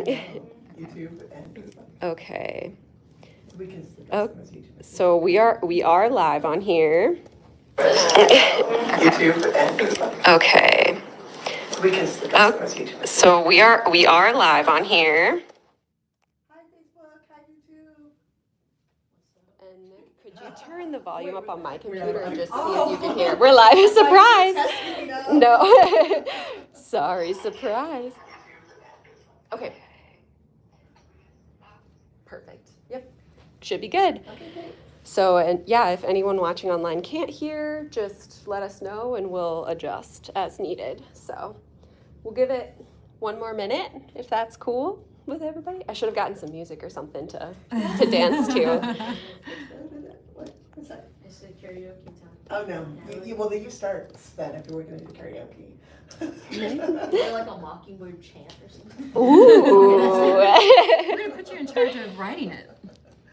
YouTube and Facebook. Okay. We can So we are live on here. YouTube and Facebook. Okay. We can YouTube. So we are live on here. Hi Facebook, hi YouTube. And Nick, could you turn the volume up on my computer and just see if you can hear? We're live. Surprise! No. Sorry, surprise. Okay. Perfect. Yep. Should be good. Okay, great. So, and yeah, if anyone watching online can't hear, just let us know and we'll adjust as needed. So we'll give it one more minute if that's cool with everybody. I should have gotten some music or something to dance to. What's that? It's a karaoke time. Oh no. Well, you start then if you were going to do karaoke. Or like a Mockingbird chant or something. Ooh. We're gonna put you in charge of writing it.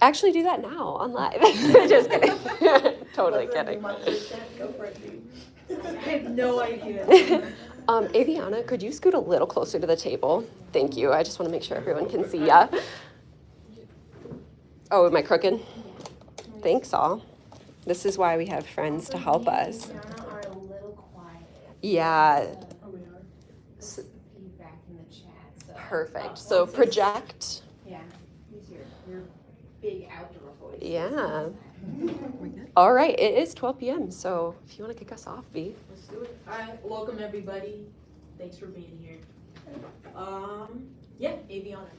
Actually do that now on live. Just kidding. Totally kidding. Go for it, dude. I have no idea. Aviana, could you scoot a little closer to the table? Thank you. I just want to make sure everyone can see ya. Oh, am I crooked? Thanks all. This is why we have friends to help us. Are a little quiet. Yeah. Oh, we are. Feedback in the chat. So. Perfect. So project. Yeah. Use your big outdoor voice. Yeah. All right. It is 12 p.m. So if you want to kick us off, V. Let's do it. All right. Welcome everybody. Thanks for being here. Yeah, Aviana.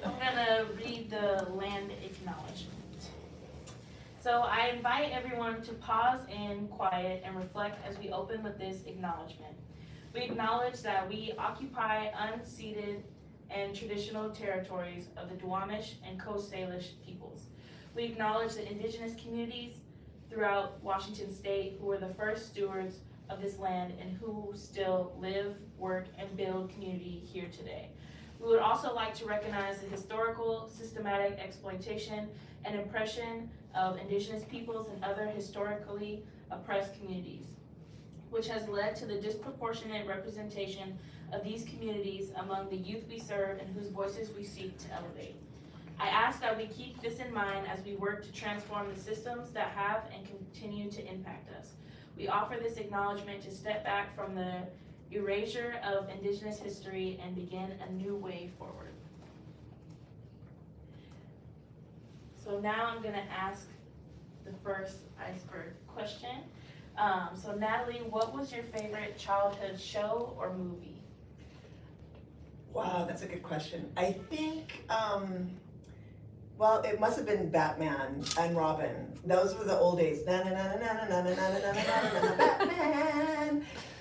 I'm gonna read the land acknowledgement. So I invite everyone to pause in quiet and reflect as we open with this acknowledgement. We acknowledge that we occupy unceded and traditional territories of the Duwamish and Coast Salish peoples. We acknowledge the indigenous communities throughout Washington state who were the first stewards of this land and who still live, work, and build community here today. We would also like to recognize the historical, systematic exploitation and oppression of indigenous peoples and other historically oppressed communities, which has led to the disproportionate representation of these communities among the youth we serve and whose voices we seek to elevate. I ask that we keep this in mind as we work to transform the systems that have and continue to impact us. We offer this acknowledgement to step back from the erasure of indigenous history and begin a new way forward. So now I'm gonna ask the first iceberg question. So Natalie, what was your favorite childhood show or movie? Wow, that's a good question. I think, well, it must have been Batman and Robin. Those were the old days. Batman.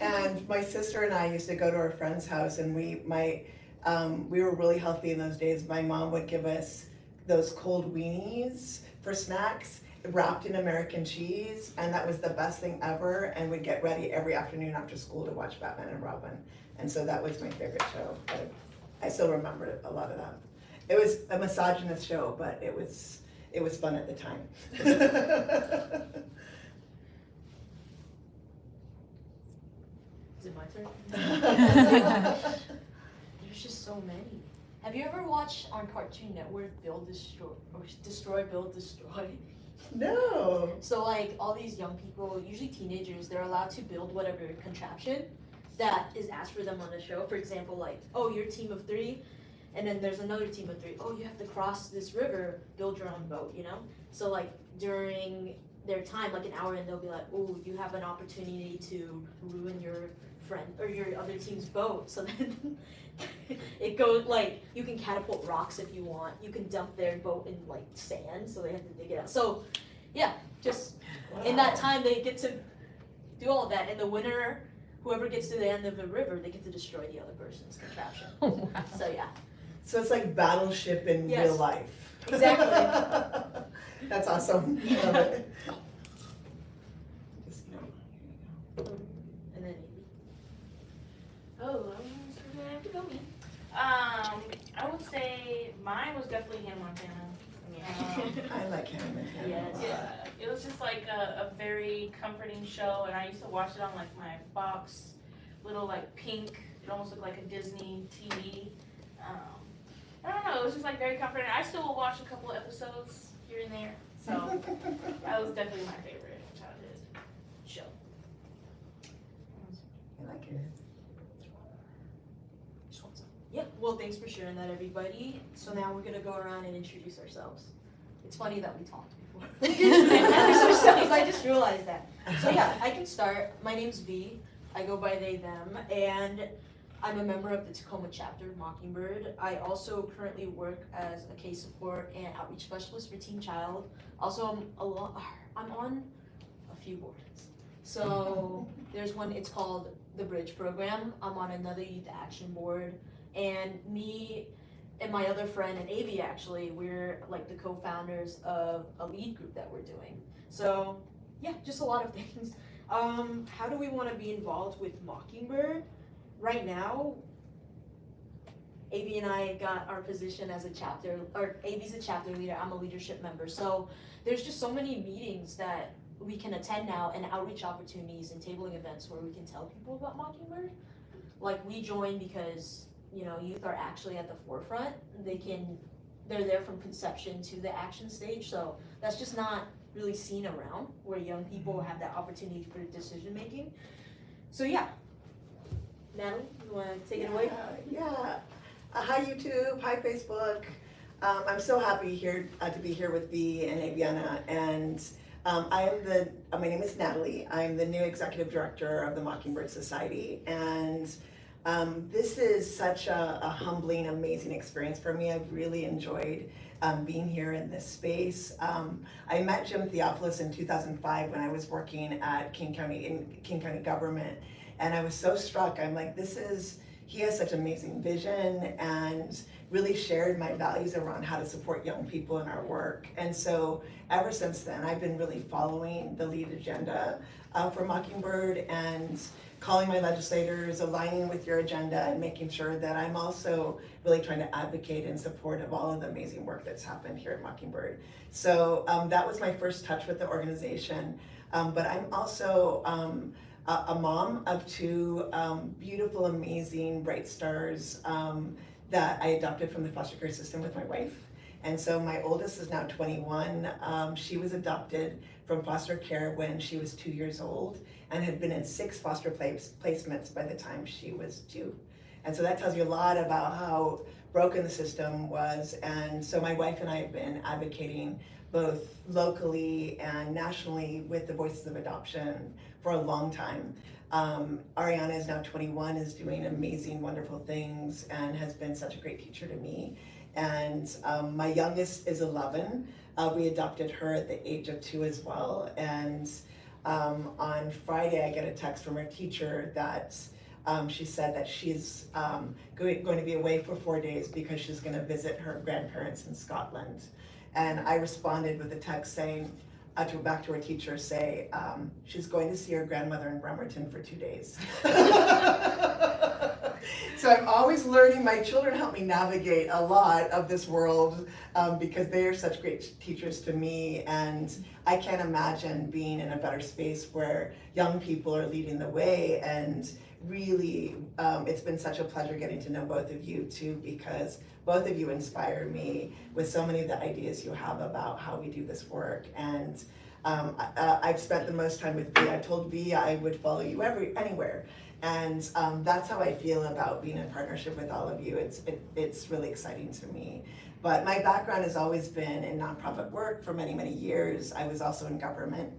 And my sister and I used to go to our friend's house, and we were really healthy in those days. My mom would give us those cold weenies for snacks, wrapped in American cheese, and that was the best thing ever. And we'd get ready every afternoon after school to watch Batman and Robin. And so that was my favorite show. I still remember a lot of that. It was a misogynist show, but it was fun at the time. Is it my turn? There's just so many. Have you ever watched on Cartoon Network Build Destroy or Destroy Build Destroy? No. So like all these young people, usually teenagers, they're allowed to build whatever contraption that is asked for them on the show. For example, like, oh, you're a team of 3, and then there's another team of 3. Oh, you have to cross this river, build your own boat, you know? So like during their time, like an hour in, they'll be like, oh, you have an opportunity to ruin your friend or your other team's boat. So then it goes like, you can catapult rocks if you want. You can dump their boat in like sand, so they have to dig it out. So yeah, just in that time they get to do all of that. And the winner, whoever gets to the end of the river, they get to destroy the other person's contraption. Oh, wow. So yeah. So it's like Battleship in Yes. real life. Exactly. That's awesome. I love it. Just, And then Oh, I have to go me. I would say mine was definitely Hannah Montana. I like Hannah Montana. Yes. Yeah, it was just like a very comforting show, and I used to watch it on like my box, little like pink It almost looked like a Disney TV. I don't know, it was just like very comforting. I still will watch a couple of episodes here and there. So that was definitely my favorite childhood show. I like it. Yeah, well, thanks for sharing that, everybody. So now we're gonna go around and introduce ourselves. It's funny that we talked before. I just realized that. So yeah, I can start. My name's V. I go by they, them, and I'm a member of the Tacoma chapter of Mockingbird. I also currently work as a case support and outreach specialist for Teen Child. Also, I'm on a few boards. So there's one, it's called the Bridge Program. I'm on another youth action board. And me and my other friend, and Avi actually, we're like the co-founders of a lead group that we're doing. So yeah, just a lot of things. How do we want to be involved with Mockingbird? Right now, Avi and I got our position as a chapter, or Avi's a chapter leader, I'm a leadership member. So there's just so many meetings that we can attend now, and outreach opportunities and tabling events where we can tell people about Mockingbird. Like we join because, you know, youth are actually at the forefront. They're there from conception to the action stage. So that's just not really seen around, where young people have that opportunity for decision making. So yeah, Natalie, you want to take it away? Yeah. Hi YouTube, hi Facebook. I'm so happy to be here with V and Aviana, and my name is Natalie. I'm the new executive director of the Mockingbird Society, and this is such a humbling, amazing experience for me. I've really enjoyed being here in this space. I met Jim Theophilus in 2005 when I was working at King County government, and I was so struck. I'm like, he has such amazing vision and really shared my values around how to support young people in our work. And so ever since then, I've been really following the lead agenda for Mockingbird and calling my legislators, aligning with your agenda, and making sure that I'm also really trying to advocate in support of all of the amazing work that's happened here at Mockingbird. So that was my first touch with the organization. But I'm also a mom of two beautiful, amazing, bright stars that I adopted from the foster care system with my wife. And so my oldest is now 21. She was adopted from foster care when she was 2 years old and had been in 6 foster placements by the time she was 2. And so that tells you a lot about how broken the system was. And so my wife and I have been advocating both locally and nationally with the Voices of Adoption for a long time. Ariana is now 21, is doing amazing, wonderful things, and has been such a great teacher to me. And my youngest is 11. We adopted her at the age of 2 as well. And on Friday, I get a text from her teacher that she said that she's going to be away for 4 days because she's going to visit her grandparents in Scotland. And I responded with a text saying, back to her teacher, say, she's going to see her grandmother in Bremerton for 2 days. So I'm always learning. My children help me navigate a lot of this world because they are such great teachers to me, and I can't imagine being in a better space where young people are leading the way. And really, it's been such a pleasure getting to know both of you too, because both of you inspire me with so many of the ideas you have about how we do this work. And I've spent the most time with V. I told V I would follow you anywhere. And that's how I feel about being in partnership with all of you. It's really exciting to me. But my background has always been in nonprofit work for many, many years. I was also in government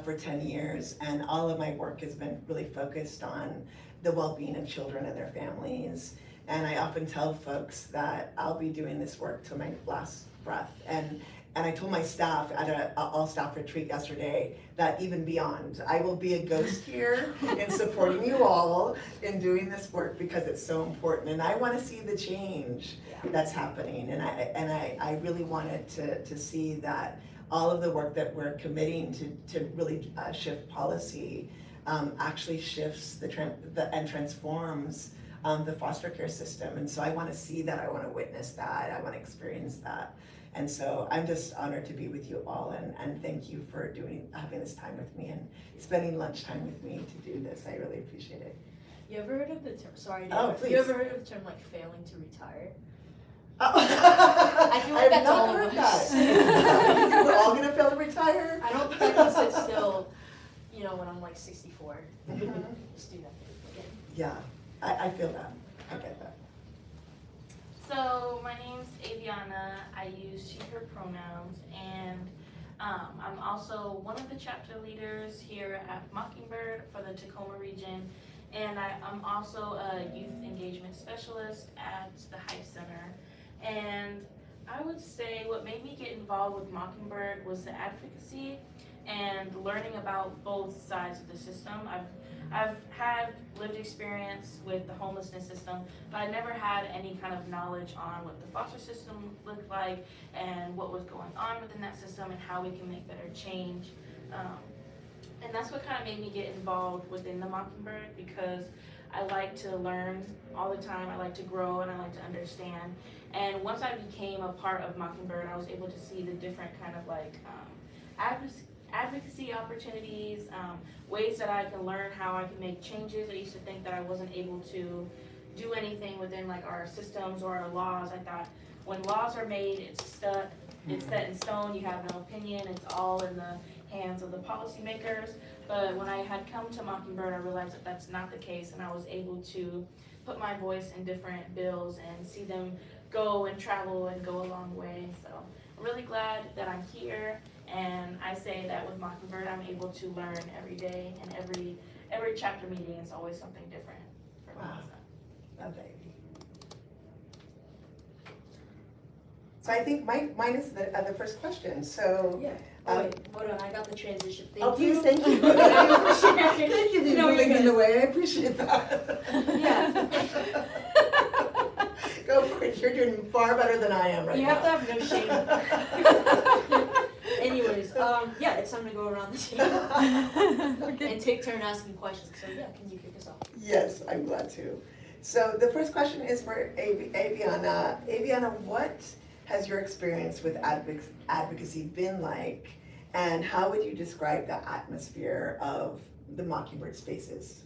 for 10 years, and all of my work has been really focused on the well-being of children and their families. And I often tell folks that I'll be doing this work till my last breath. And I told my staff at an all-staff retreat yesterday that even beyond, I will be a ghost here in supporting you all in doing this work because it's so important. And I want to see the change that's happening. And I really wanted to see that all of the work that we're committing to really shift policy actually shifts and transforms the foster care system. And so I want to see that, I want to witness that, I want to experience that. And so I'm just honored to be with you all, and thank you for having this time with me and spending lunchtime with me to do this. I really appreciate it. You ever heard of the term, sorry, Oh, Dave, please. you ever heard of the term like failing to retire? I feel like that's all of heard us. that. We're all gonna fail to retire? I don't think I can sit still, you know, when I'm like 64. Mhm. Just do that again. Yeah, I feel that. I get that. So my name's Aviana. I use she, her pronouns, and I'm also one of the chapter leaders here at Mockingbird for the Tacoma region, and I'm also a youth engagement specialist at the Hype Center. And I would say what made me get involved with Mockingbird was the advocacy and learning about both sides of the system. I've had lived experience with the homelessness system, but I never had any kind of knowledge on what the foster system looked like and what was going on within that system and how we can make better change. And that's what kind of made me get involved within the Mockingbird, because I like to learn all the time, I like to grow, and I like to understand. And once I became a part of Mockingbird, I was able to see the different kind of like advocacy opportunities, ways that I can learn how I can make changes. I used to think that I wasn't able to do anything within like our systems or our laws. I thought when laws are made, it's stuck, it's set in stone, you have no opinion, it's all in the hands of the policymakers. But when I had come to Mockingbird, I realized that that's not the case, and I was able to put my voice in different bills and see them go and travel and go a long way. So I'm really glad that I'm here, and I say that with Mockingbird, I'm able to learn every day, and every chapter meeting is always something different for me. Wow. So. Love that. So I think mine is the first question. So Yeah. Oh, wait, hold on, I got the transition. Thank oh, you. please, thank you. Thank you for sharing. Thank you for No, moving you're in the good. way. I appreciate that. Yeah. Go for it. You're doing far better than I am right You now. have to have no shame. Anyways, yeah, it's time to go around the table and take turn asking questions. So yeah, can you kick us off? Yes, I'm glad to. So the first question is for Aviana. Aviana, what has your experience with advocacy been like, and how would you describe the atmosphere of the Mockingbird Spaces?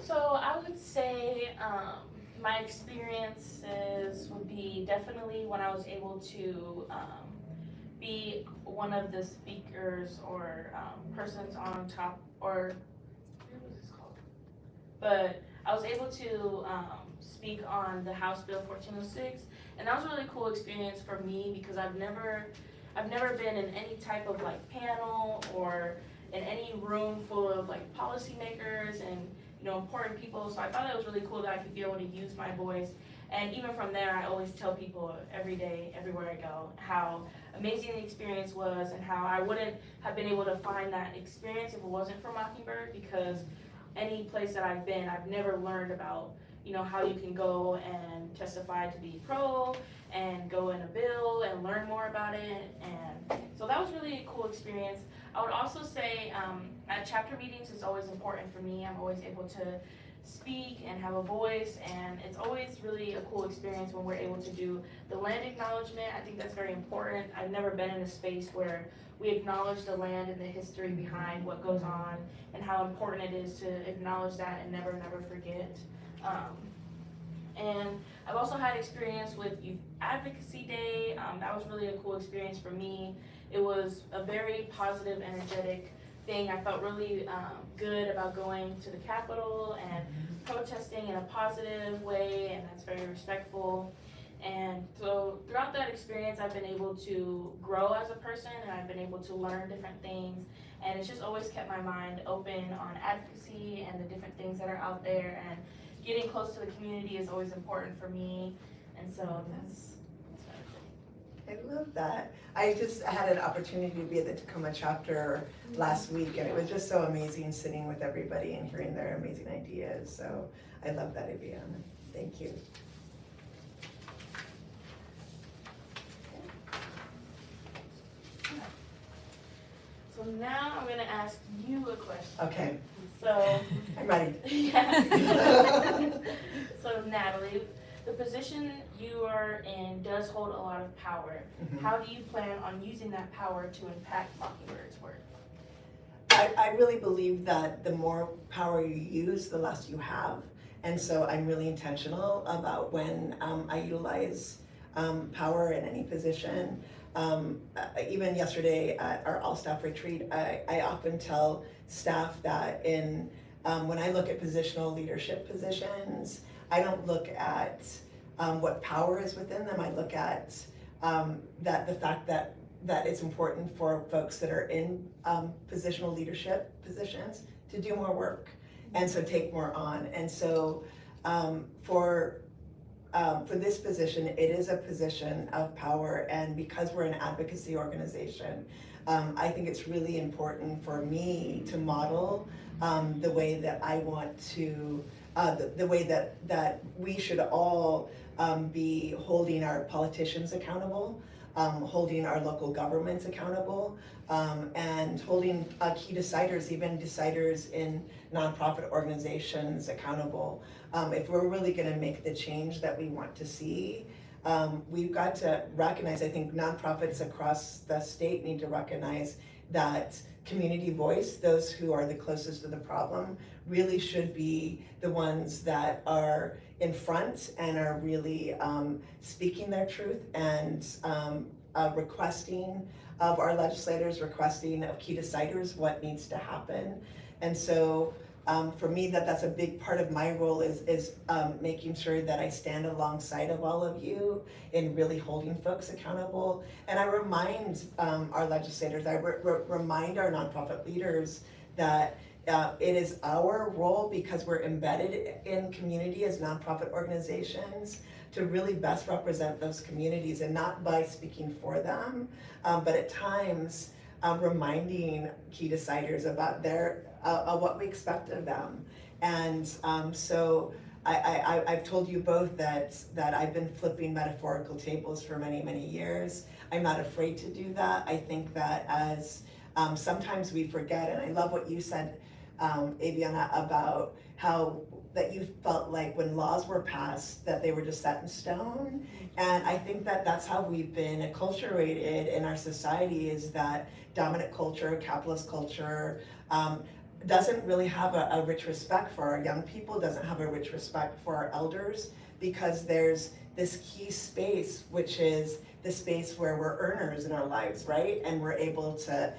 So I would say my experiences would be definitely when I was able to be one of the speakers or persons on top, or what was this called? But I was able to speak on the House Bill 1406, and that was a really cool experience for me because I've never been in any type of like panel or in any room full of like policymakers and important people. So I thought it was really cool that I could be able to use my voice. And even from there, I always tell people every day, everywhere I go, how amazing the experience was and how I wouldn't have been able to find that experience if it wasn't for Mockingbird, because any place that I've been, I've never learned about, how you can go and testify to be pro and go in a bill and learn more about it. And so that was really a cool experience. I would also say at chapter meetings, it's always important for me. I'm always able to speak and have a voice, and it's always really a cool experience when we're able to do the land acknowledgement. I think that's very important. I've never been in a space where we acknowledge the land and the history behind what goes on and how important it is to acknowledge that and never forget. And I've also had experience with Youth Advocacy Day. That was really a cool experience for me. It was a very positive, energetic thing. I felt really good about going to the Capitol and protesting in a positive way, and that's very respectful. And so throughout that experience, I've been able to grow as a person, and I've been able to learn different things. And it's just always kept my mind open on advocacy and the different things that are out there. And getting close to the community is always important for me. And so that's what I would say. I love that. I just had an opportunity to be at the Tacoma chapter last week, and it was just so amazing sitting with everybody and hearing their amazing ideas. So I love that, Aviana. Thank you. So now I'm gonna ask you a question. Okay, So, I'm ready. yeah. So Natalie, the position you are in does hold a lot of power. Mhm. How do you plan on using that power to impact Mockingbird's work? I really believe that the more power you use, the less you have. And so I'm really intentional about when I utilize power in any position. Even yesterday at our all-staff retreat, I often tell staff that when I look at positional leadership positions, I don't look at what power is within them. I look at the fact that it's important for folks that are in positional leadership positions to do more work, and so take more on. And so for this position, it is a position of power, and because we're an advocacy organization, I think it's really important for me to model the way that I want to, the way that we should all be holding our politicians accountable, holding our local governments accountable, and holding key deciders, even deciders in nonprofit organizations accountable. If we're really going to make the change that we want to see, we've got to recognize, I think nonprofits across the state need to recognize that community voice, those who are the closest to the problem, really should be the ones that are in front and are really speaking their truth and requesting of our legislators, requesting of key deciders what needs to happen. And so for me, that's a big part of my role is making sure that I stand alongside of all of you in really holding folks accountable. And I remind our legislators, I remind our nonprofit leaders that it is our role, because we're embedded in community as nonprofit organizations, to really best represent those communities, and not by speaking for them, but at times reminding key deciders about what we expect of them. And so I've told you both that I've been flipping metaphorical tables for many, many years. I'm not afraid to do that. I think that as sometimes we forget, and I love what you said, Aviana, about how that you felt like when laws were passed that they were just set in stone. And I think that that's how we've been acculturated in our society, is that dominant culture, capitalist culture, doesn't really have a rich respect for our young people, doesn't have a rich respect for our elders, because there's this key space, which is the space where we're earners in our lives, right? And we're able to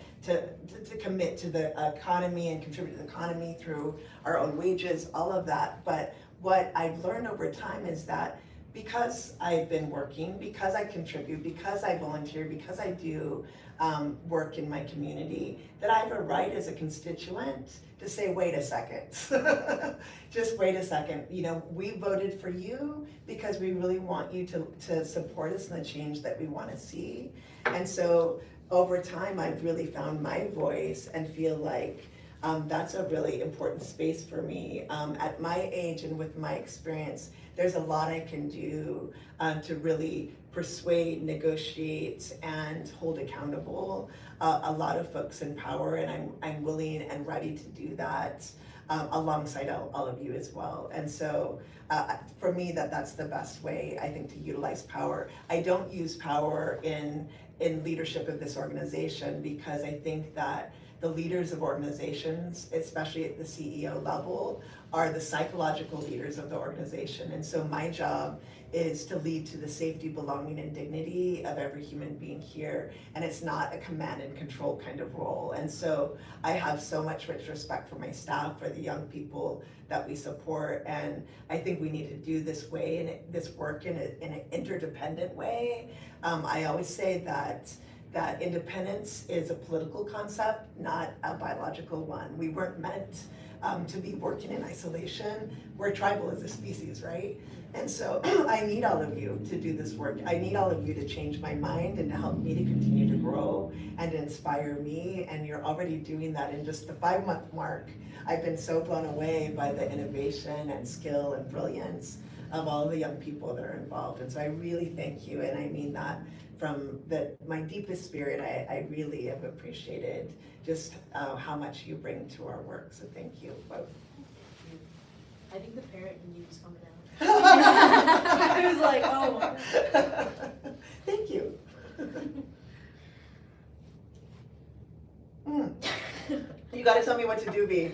commit to the economy and contribute to the economy through our own wages, all of that. But what I've learned over time is that because I've been working, because I contribute, because I volunteer, because I do work in my community, that I have a right as a constituent to say, wait a second, just wait a second. You know, we voted for you because we really want you to support us in the change that we want to see. And so over time, I've really found my voice and feel like that's a really important space for me. At my age and with my experience, there's a lot I can do to really persuade, negotiate, and hold accountable a lot of folks in power, and I'm willing and ready to do that alongside all of you as well. And so for me, that's the best way, I think, to utilize power. I don't use power in leadership of this organization, because I think that the leaders of organizations, especially at the CEO level, are the psychological leaders of the organization. And so my job is to lead to the safety, belonging, and dignity of every human being here. And it's not a command and control kind of role. And so I have so much rich respect for my staff, for the young people that we support. And I think we need to do this this work in an interdependent way. I always say that independence is a political concept, not a biological one. We weren't meant to be working in isolation. We're tribal as a species, right? And so I need all of you to do this work. I need all of you to change my mind and to help me to continue to grow and to inspire me. And you're already doing that in just the 5-month mark. I've been so blown away by the innovation and skill and brilliance of all the young people that are involved. And so I really thank you, and I mean that from my deepest spirit. I really have appreciated just how much you bring to our work. So thank you both. I think the parent in you is coming out. I was like, oh. Thank you. You what to do, B.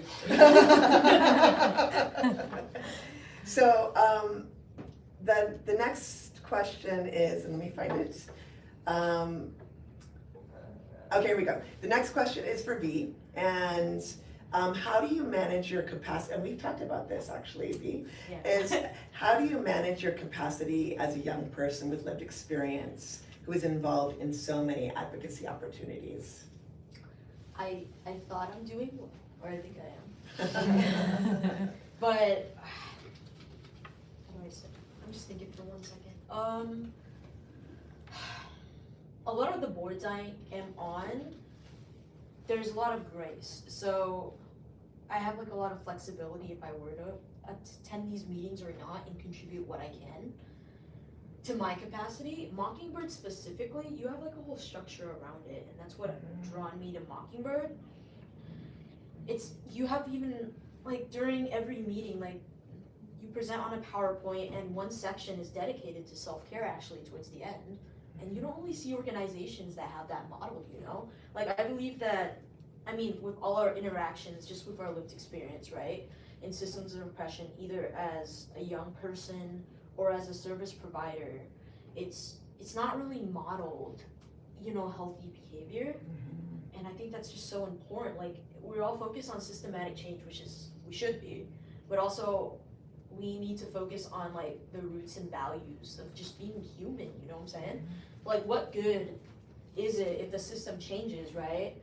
So the next question is, and let me find it. Okay, here we go. The next question is for V, and how do you manage your capacity? And we've talked about this actually, V. Yeah. Is how do you manage your capacity as a young person with lived experience who is involved in so many advocacy opportunities? I thought I'm doing well, or I think I am. But how do I say? I'm just thinking for 1 second. A lot of the boards I am on, there's a lot of grace. So I have like a lot of flexibility if I were to attend these meetings or not and contribute what I can to my capacity. Mockingbird specifically, you have like a whole structure around it, and that's what drawn me to Mockingbird. It's, you have even like during every meeting, like you present on a PowerPoint and one section is dedicated to self-care actually towards the end. And you don't only see organizations that have that model, you know? Like I believe that, I mean, with all our interactions, just with our lived experience, right? In systems of oppression, either as a young person or as a service provider, it's not really modeled, you know, healthy behavior. And I think that's just so important. Like we're all focused on systematic change, which is, we should be, but also we need to focus on like the roots and values of just being human, you know what I'm saying? Like what good is it if the system changes, right?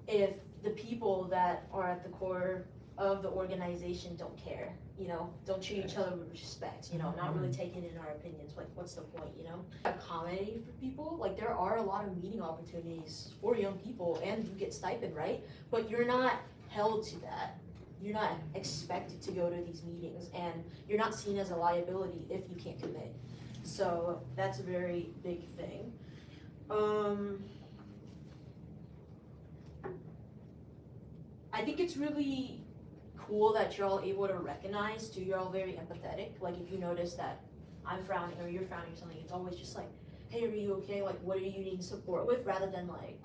If the people that are at the core of the organization don't care, you know, don't treat each other with respect, you know, not really taking in our opinions, like what's the point, you know? Accommodating for people, like there are a lot of meeting opportunities for young people and you get stipend, right? But you're not held to that. You're not expected to go to these meetings and you're not seen as a liability if you can't commit. So that's a very big thing. I think it's really cool that you're all able to recognize too, you're all very empathetic. Like if you notice that I'm frowning or you're frowning or something, it's always just like, hey, are you okay? Like what are you needing support with? Rather than like,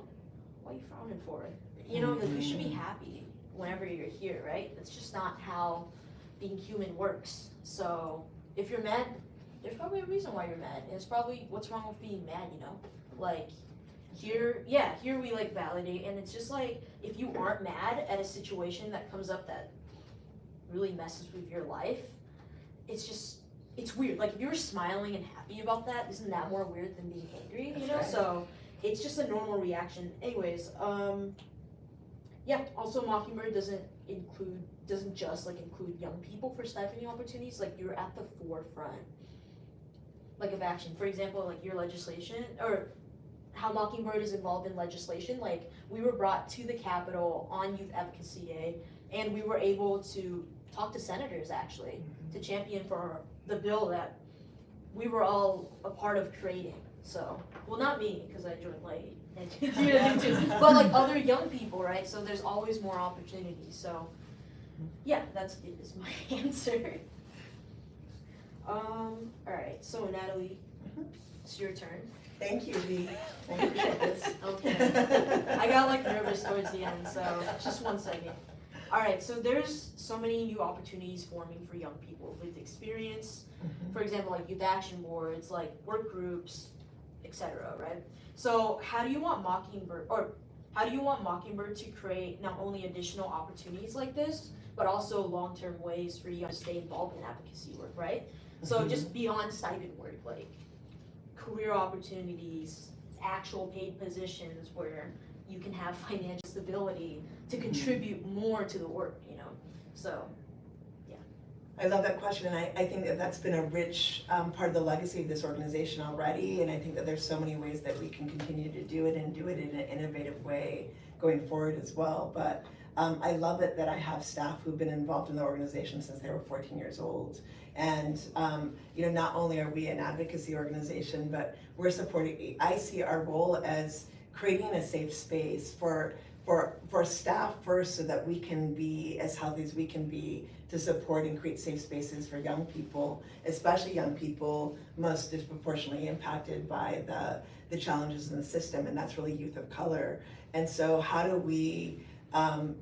what are you frowning for? You know, like you should be happy whenever you're here, right? That's just not how being human works. So if you're mad, there's probably a reason why you're mad. And it's probably what's wrong with being mad, you know? Like here we like validate, and it's just like if you aren't mad at a situation that comes up that really messes with your life, it's weird. Like if you're smiling and happy about that, isn't that more weird than being angry, you know? Right. So it's just a normal reaction. Anyways, yeah, also Mockingbird doesn't just like include young people for stipending opportunities, like you're at the forefront like of action. For example, like your legislation, or how Mockingbird is involved in legislation, like we were brought to the Capitol on Youth Advocacy Day, and we were able to talk to senators actually, to champion for the bill that we were all a part of creating. So, well not me, because I joined late, but like other young people, right? So there's always more opportunities. So yeah, that's it is my answer. Alright, so Natalie, it's your turn. Thank you, V. I appreciate this. Okay. I got like nervous towards the end, so just 1 second. Alright, so there's so many new opportunities forming for young people with experience. For example, like youth action boards, like work groups, etc., right? So how do you want Mockingbird to create not only additional opportunities like this, but also long-term ways for you to stay involved in advocacy work, right? So just beyond stipend work, like career opportunities, actual paid positions where you can have financial stability to contribute more to the work, you know? So, yeah. I love that question, and I think that that's been a rich part of the legacy of this organization already, and I think that there's so many ways that we can continue to do it and do it in an innovative way going forward as well. But I love it that I have staff who've been involved in the organization since they were 14 years old. And you know, not only are we an advocacy organization, but we're supporting, I see our role as creating a safe space for staff first, so that we can be as healthy as we can be to support and create safe spaces for young people, especially young people most disproportionately impacted by the challenges in the system, and that's really youth of color. And so how do we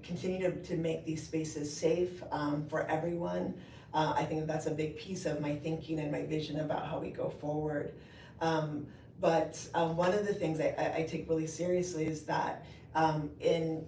continue to make these spaces safe for everyone. I think that's a big piece of my thinking and my vision about how we go forward. But one of the things I take really seriously is that in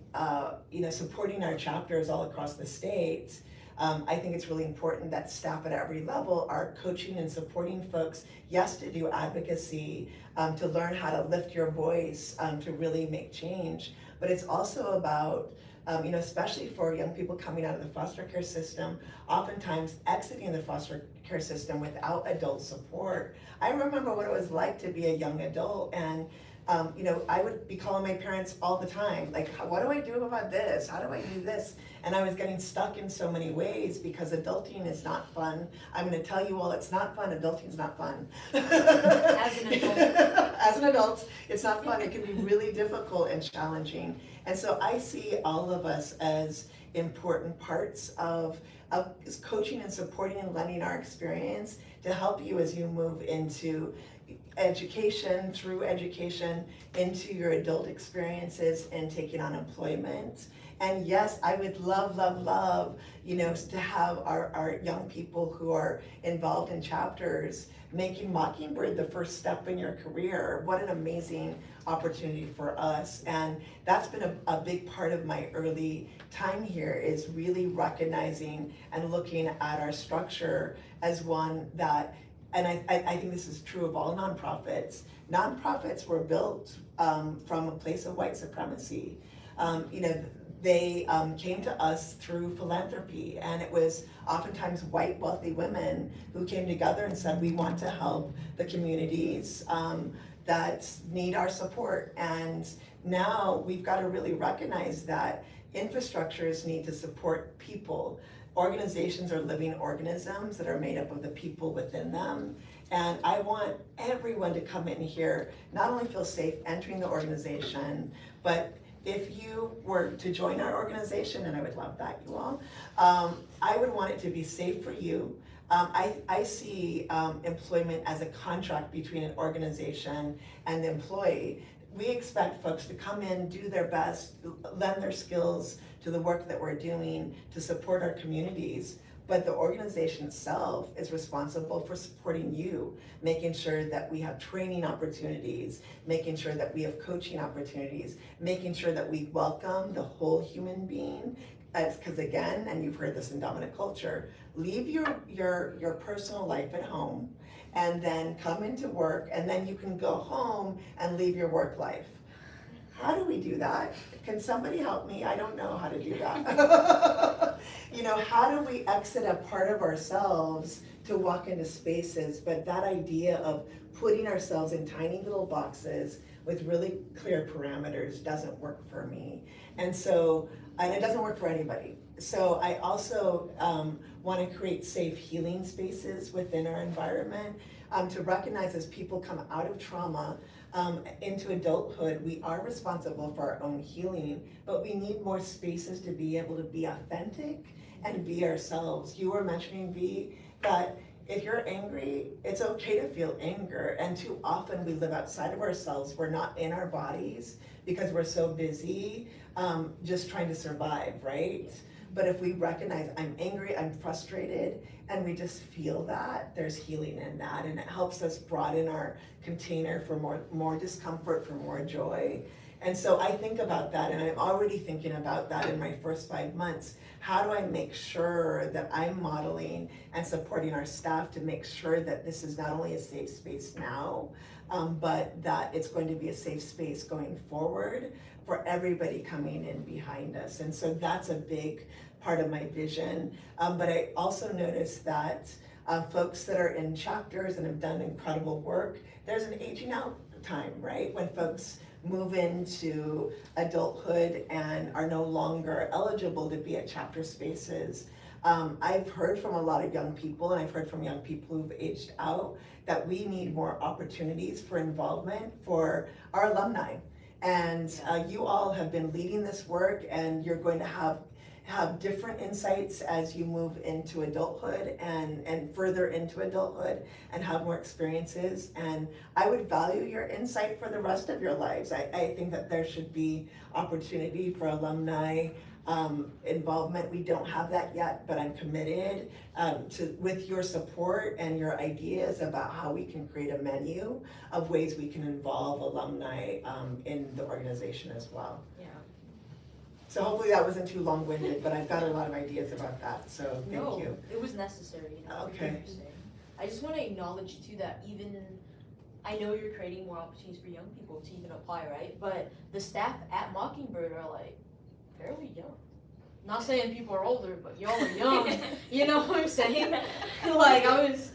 supporting our chapters all across the state, I think it's really important that staff at every level are coaching and supporting folks, yes, to do advocacy, to learn how to lift your voice, to really make change. But it's also about, especially for young people coming out of the foster care system, oftentimes exiting the foster care system without adult support. I remember what it was like to be a young adult, and I would be calling my parents all the time, like, what do I do about this? How do I do this? And I was getting stuck in so many ways because adulting is not fun. I'm gonna tell you all, it's not fun, adulting's not fun. As an adult. As an adult, it's not fun, it can be really difficult and challenging. And so I see all of us as important parts of coaching and supporting and lending our experience to help you as you move into education, through education, into your adult experiences and taking on employment. And yes, I would love, to have our young people who are involved in chapters making Mockingbird the first step in your career. What an amazing opportunity for us. And that's been a big part of my early time here, is really recognizing and looking at our structure as one that, and I think this is true of all nonprofits. Nonprofits were built from a place of white supremacy. They came to us through philanthropy, and it was oftentimes white wealthy women who came together and said, we want to help the communities that need our support. And now we've got to really recognize that infrastructures need to support people. Organizations are living organisms that are made up of the people within them. And I want everyone to come in here, not only feel safe entering the organization, but if you were to join our organization, and I would love that, you all, I would want it to be safe for you. I see employment as a contract between an organization and the employee. We expect folks to come in, do their best, lend their skills to the work that we're doing to support our communities. But the organization itself is responsible for supporting you, making sure that we have training opportunities, making sure that we have coaching opportunities, making sure that we welcome the whole human being. Because again, and you've heard this in dominant culture, leave your personal life at home and then come into work, and then you can go home and leave your work life. How do we do that? Can somebody help me? I don't know how to do that. How do we exit a part of ourselves to walk into spaces? But that idea of putting ourselves in tiny little boxes with really clear parameters doesn't work for me. And it doesn't work for anybody. So I also want to create safe healing spaces within our environment, to recognize as people come out of trauma into adulthood, we are responsible for our own healing, but we need more spaces to be able to be authentic and be ourselves. You were mentioning, V, that if you're angry, it's okay to feel anger, and too often we live outside of ourselves. We're not in our bodies because we're so busy just trying to survive, right? But if we recognize I'm angry, I'm frustrated, and we just feel that, there's healing in that, and it helps us broaden our container for more discomfort, for more joy. And so I think about that, and I'm already thinking about that in my first 5 months. How do I make sure that I'm modeling and supporting our staff to make sure that this is not only a safe space now, but that it's going to be a safe space going forward for everybody coming in behind us. And so that's a big part of my vision. But I also noticed that folks that are in chapters and have done incredible work, there's an aging out time, right? When folks move into adulthood and are no longer eligible to be at chapter spaces. I've heard from a lot of young people, and I've heard from young people who've aged out, that we need more opportunities for involvement for our alumni. And you all have been leading this work, and you're going to have have different insights as you move into adulthood and further into adulthood and have more experiences. And I would value your insight for the rest of your lives. I think that there should be opportunity for alumni involvement. We don't have that yet, but I'm committed with your support and your ideas about how we can create a menu of ways we can involve alumni in the organization as well. Yeah. So hopefully that wasn't too long-winded, but I've got a lot of ideas about that, so thank No, you. it was necessary. Okay. I just want to acknowledge too that even, I know you're creating more opportunities for young people to even apply, right? But the staff at Mockingbird are like fairly young. Not saying people are older, but y'all are young. You know what I'm saying? Like I was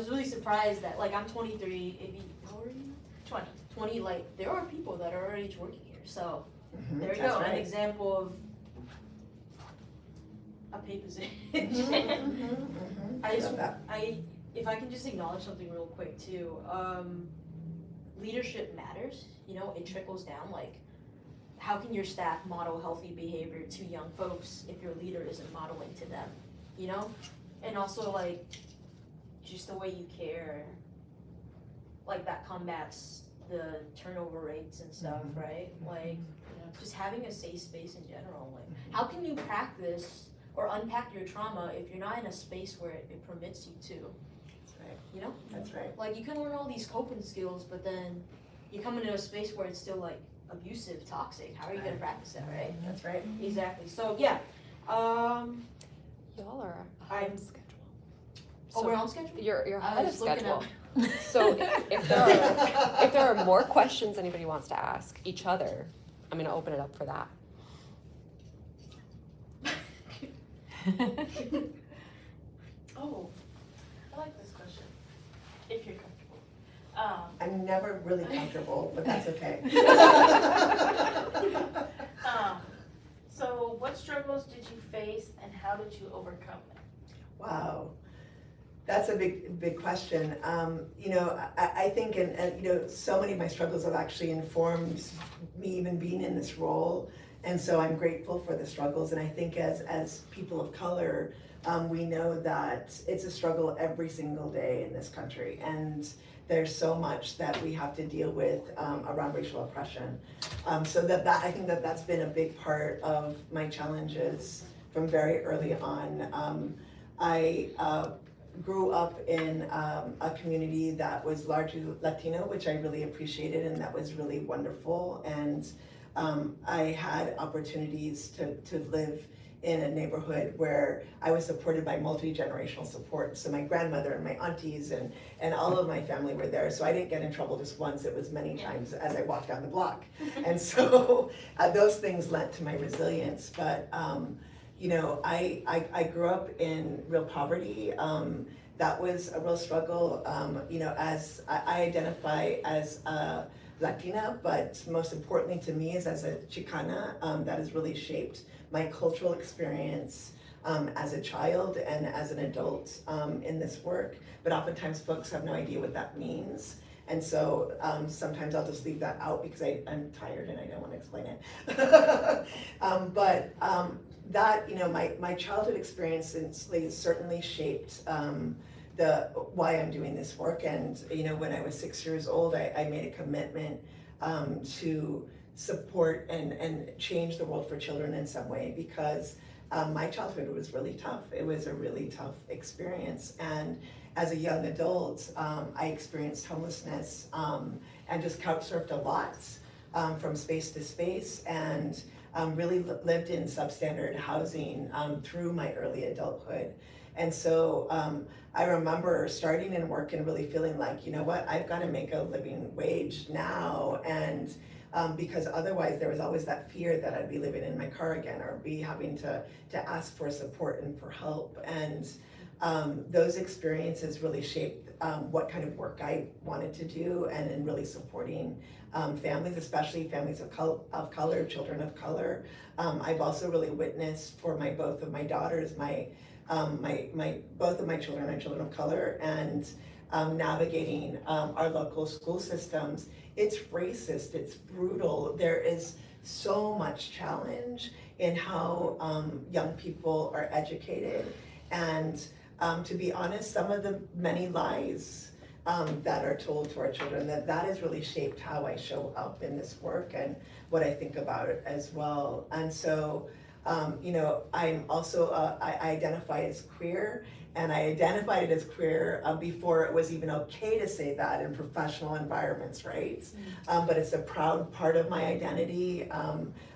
really surprised that, like, I'm 23. How old are you? 20. 20. Like there are people that are already working here. So there you That's go, right. an example of a pay position. I just, Love that. if I can just acknowledge something real quick too, leadership matters, you know, it trickles down, like, how can your staff model healthy behavior to young folks if your leader isn't modeling to them, you know? And also, like, just the way you care, like, that combats the turnover rates and stuff, right? Like, just having a safe space in general, like, how can you practice or unpack your trauma if you're not in a space where it permits you to, That's right. you know? That's right. Like, you can learn all these coping skills, but then you come into a space where it's still, like, abusive, toxic. How are you gonna practice that, right? That's right. Exactly. So, yeah. Y'all are ahead I'm- of schedule. Oh, So we're on schedule? You're I ahead of was looking schedule. up. So if there are more questions anybody wants to ask each other, I'm gonna open it up for that. Oh, I like this question. If you're comfortable. I'm never really comfortable, but that's okay. So what struggles did you face and how did you overcome them? Wow, that's a big question. You know, I think, and you know, so many of my struggles have actually informed me even being in this role, and so I'm grateful for the struggles. And I think as people of color, we know that it's a struggle every single day in this country, and there's so much that we have to deal with around racial oppression. So I think that's been a big part of my challenges from very early on. I grew up in a community that was largely Latino, which I really appreciated, and that was really wonderful. And I had opportunities to live in a neighborhood where I was supported by multi-generational support. So my grandmother and my aunties and all of my family were there. So I didn't get in trouble just once, it was many times as I walked down the block. And so those things led to my resilience. But you know, I grew up in real poverty. That was a real struggle. You know, as I identify as a Latina, but most importantly to me is as a Chicana, that has really shaped my cultural experience as a child and as an adult in this work. But oftentimes folks have no idea what that means. And so sometimes I'll just leave that out because I'm tired and I don't want to explain it. But that, you know, my childhood experience certainly shaped why I'm doing this work. And, you know, when I was 6 years old, I made a commitment to support and change the world for children in some way, because my childhood was really tough. It was a really tough experience. And as a young adult, I experienced homelessness and just couch surfed a lot from space to space, and really lived in substandard housing through my early adulthood. And so I remember starting in work and really feeling like, you know what, I've got to make a living wage now. And because otherwise there was always that fear that I'd be living in my car again or be having to ask for support and for help. And those experiences really shaped what kind of work I wanted to do, and in really supporting families, especially families of color, children of color. I've also really witnessed for both of my daughters, both of my children are children of color, and navigating our local school systems. It's racist, it's brutal. There is so much challenge in how young people are educated. And to be honest, some of the many lies that are told to our children, that has really shaped how I show up in this work and what I think about it as well. And so, I'm also, I identify as queer, and I identified it as queer before it was even okay to say that in professional environments, right? But it's a proud part of my identity.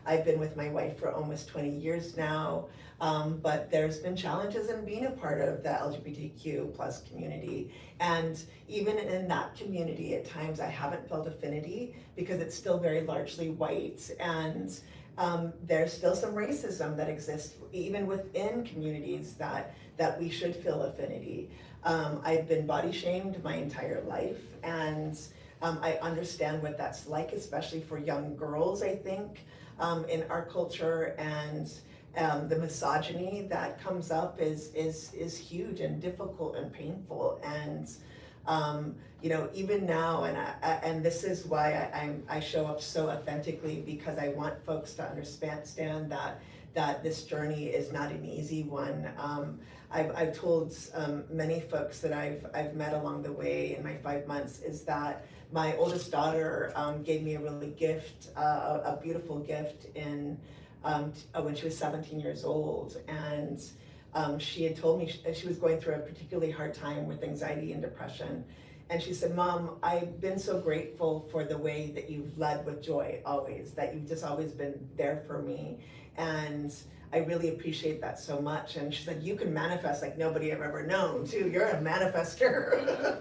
I've been with my wife for almost 20 years now, but there's been challenges in being a part of the LGBTQ plus community. And even in that community, at times I haven't felt affinity because it's still very largely white, and there's still some racism that exists even within communities that we should feel affinity. I've been body shamed my entire life, and I understand what that's like, especially for young girls, I think, in our culture. And the misogyny that comes up is huge and difficult and painful. And even now, and this is why I show up so authentically, because I want folks to understand that this journey is not an easy one. I've told many folks that I've met along the way in my 5 months is that my oldest daughter gave me a a beautiful gift when she was 17 years old, and she had told me she was going through a particularly hard time with anxiety and depression. And she said, "Mom, I've been so grateful for the way that you've led with joy always, that you've just always been there for me. And I really appreciate that so much." And she said, "You can manifest like nobody I've ever known too. You're a manifester."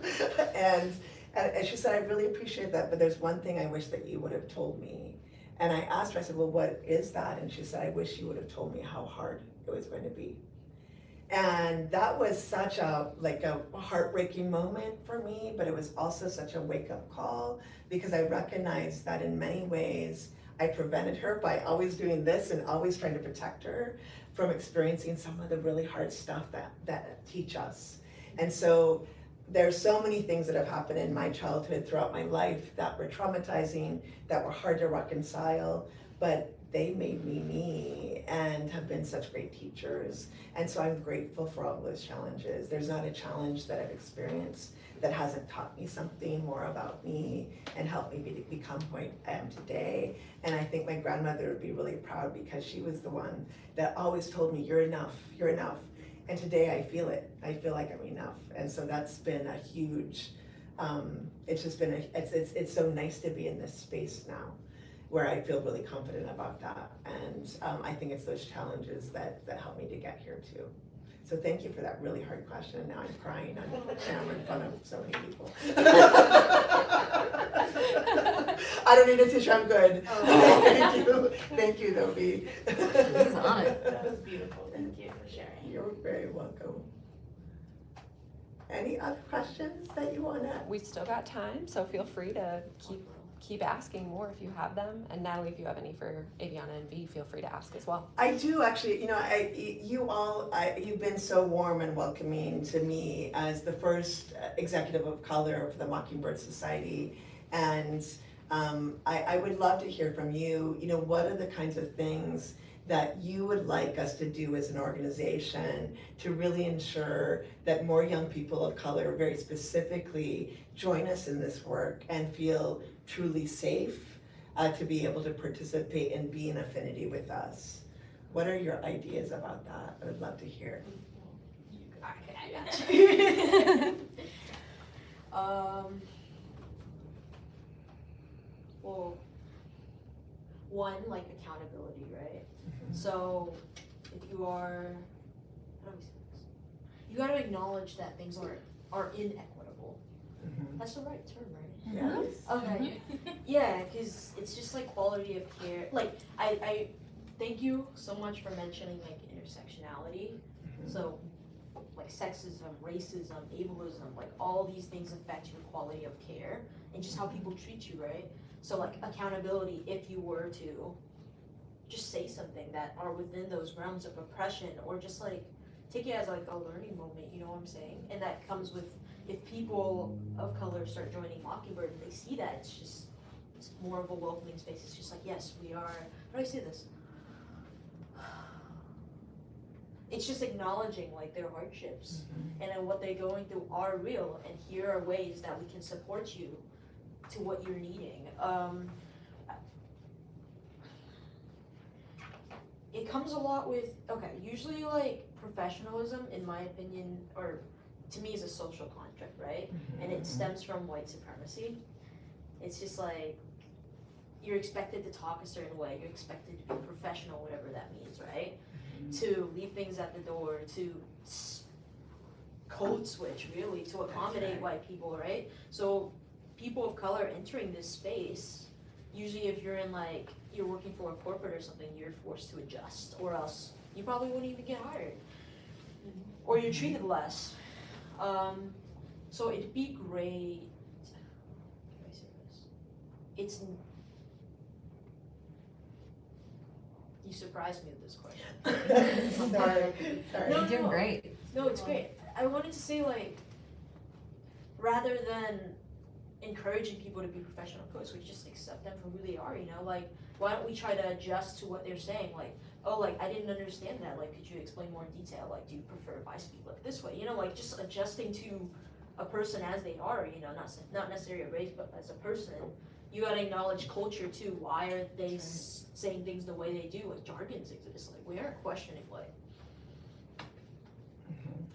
and she said, "I really appreciate that, but there's one thing I wish that you would have told me." And I asked her, I said, "Well, what is that?" And she said, "I wish you would have told me how hard it was going to be." And that was such a heartbreaking moment for me, but it was also such a wake-up call, because I recognized that in many ways I prevented her by always doing this and always trying to protect her from experiencing some of the really hard stuff that teach us. And so there's so many things that have happened in my childhood throughout my life that were traumatizing, that were hard to reconcile, but they made me and have been such great teachers. And so I'm grateful for all those challenges. There's not a challenge that I've experienced that hasn't taught me something more about me and helped me become who I am today. And I think my grandmother would be really proud, because she was the one that always told me, "You're enough, you're enough." And today I feel it. I feel like I'm enough. And so that's been a huge, it's just been, it's so nice to be in this space now, where I feel really confident about that. And I think it's those challenges that help me to get here too. So thank you for that really hard question. Now I'm crying on camera in front of so many people. I don't need a tissue, I'm good. Thank you, Nobi. He's on it. That was beautiful. Thank you for sharing. You're very welcome. Any other questions that you want to? We've still got time, so feel free to keep asking more if you have them. And Natalie, if you have any for Aviana and V, feel free to ask as well. I do actually, you've been so warm and welcoming to me as the first executive of color for the Mockingbird Society. And I would love to hear from you, what are the kinds of things that you would like us to do as an organization to really ensure that more young people of color, very specifically, join us in this work and feel truly safe to be able to participate and be in affinity with us. What are your ideas about that? I would love to hear. Well, one, like accountability, right? So if you are, how do we say this? You got to acknowledge that things are inequitable. That's the right term, right? Yes. Okay. Yeah, because it's just like quality of care. Like I thank you so much for mentioning like intersectionality. So like sexism, racism, ableism, like all these things affect your quality of care and just how people treat you, right? So like accountability, if you were to just say something that are within those realms of oppression, or just like take it as like a learning moment, you know what I'm saying? And that comes with, if people of color start joining Mockingbird and they see that, it's more of a welcoming space. It's just like, yes, we are, how do I say this? it's just acknowledging like their hardships and then what they're going through are real, and here are ways that we can support you to what you're needing. It comes a lot with, usually like professionalism, in my opinion, or to me is a social construct, right? And it stems from white supremacy. It's just like, you're expected to talk a certain way, you're expected to be professional, whatever that means, right? To leave things at the door, to code switch, really, to accommodate white people, right? So people of color entering this space, usually if you're in like, you're working for a corporate or something, you're forced to adjust, or else you probably wouldn't even get hired. Or you're treated less. So it'd be great, how do I say this? You surprised me with this question. Sorry. You're doing great. No, it's great. I wanted to say, like, rather than encouraging people to be professional cooks, we just accept them for who they are, you know? Like, why don't we try to adjust to what they're saying? Like, oh, like, I didn't understand that. Like, could you explain more in detail? Like, do you prefer if I speak like this way? You know, like, just adjusting to a person as they are, you know, not necessarily a race, but as a person. You gotta acknowledge culture too. Why are they saying things the way they do? Like, jargons exist. Like, we aren't questioning, like,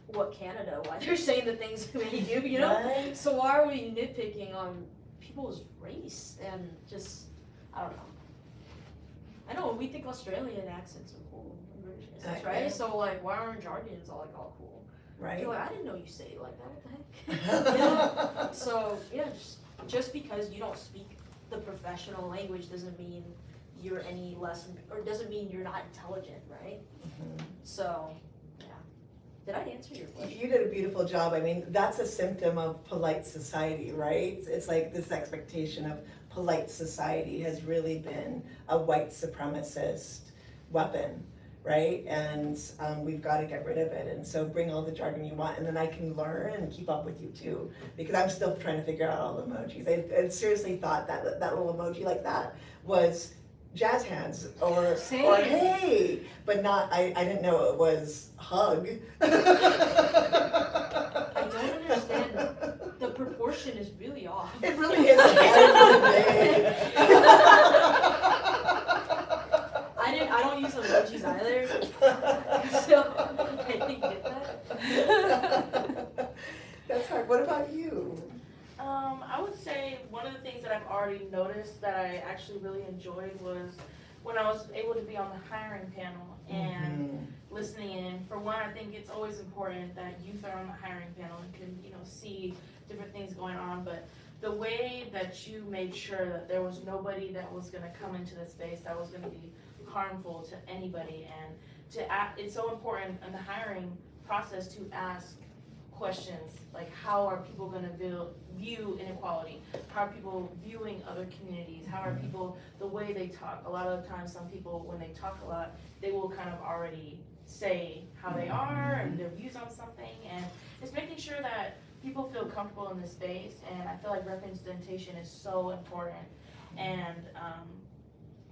what Canada, why they're saying the things they do, you know? Right. So why are we nitpicking on people's race and just, I don't know. I know, we think Australian accents are cool, and British accents, right? Yeah. So like, why aren't jargons all cool? Right. You're like, I didn't know you say it like that, what the heck? You know? So, yeah, just because you don't speak the professional language doesn't mean you're any less, or doesn't mean you're not intelligent, right? So, yeah. Did I answer your question? You did a beautiful job. I mean, that's a symptom of polite society, right? It's like this expectation of polite society has really been a white supremacist weapon, right? And we've got to get rid of it. And so bring all the jargon you want, and then I can learn and keep up with you too, because I'm still trying to figure out all the emojis. I seriously thought that little emoji like that was jazz hands or hey, but not, I didn't know it was hug. I don't understand. The proportion is really off. It really is. I don't use emojis either. So I didn't get that. That's hard. What about you? I would say one of the things that I've already noticed that I actually really enjoyed was when I was able to be on the hiring panel and listening in. For one, I think it's always important that youth are on the hiring panel and can, you know, see different things going on, but the way that you made sure that there was nobody that was gonna come into the space that was gonna be harmful to anybody, and it's so important in the hiring process to ask questions like, how are people going to view inequality? How are people viewing other communities? How are people, the way they talk? A lot of the times, some people, when they talk a lot, they will kind of already say how they are and their views on something, and it's making sure that people feel comfortable in this space. And I feel like representation is so important, and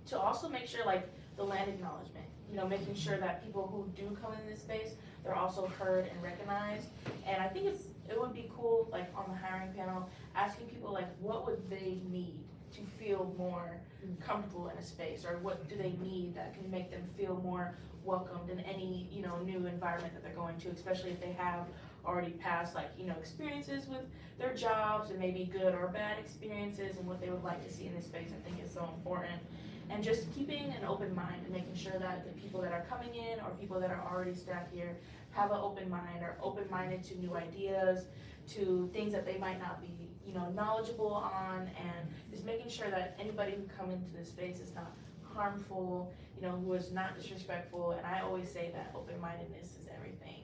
to also make sure, like, the land acknowledgement, you know, making sure that people who do come in this space, they're also heard and recognized. And I think it would be cool, like, on the hiring panel, asking people, like, what would they need to feel more comfortable in a space, or what do they need that can make them feel more welcomed in any, you know, new environment that they're going to, especially if they have already passed, like, you know, experiences with their jobs, and maybe good or bad experiences, and what they would like to see in this space. I think is so important. And just keeping an open mind and making sure that the people that are coming in or people that are already staff here have an open mind, or open-minded to new ideas, to things that they might not be, you know, knowledgeable on, and just making sure that anybody who comes into this space is not harmful, you know, who is not disrespectful. And I always say that open-mindedness is everything.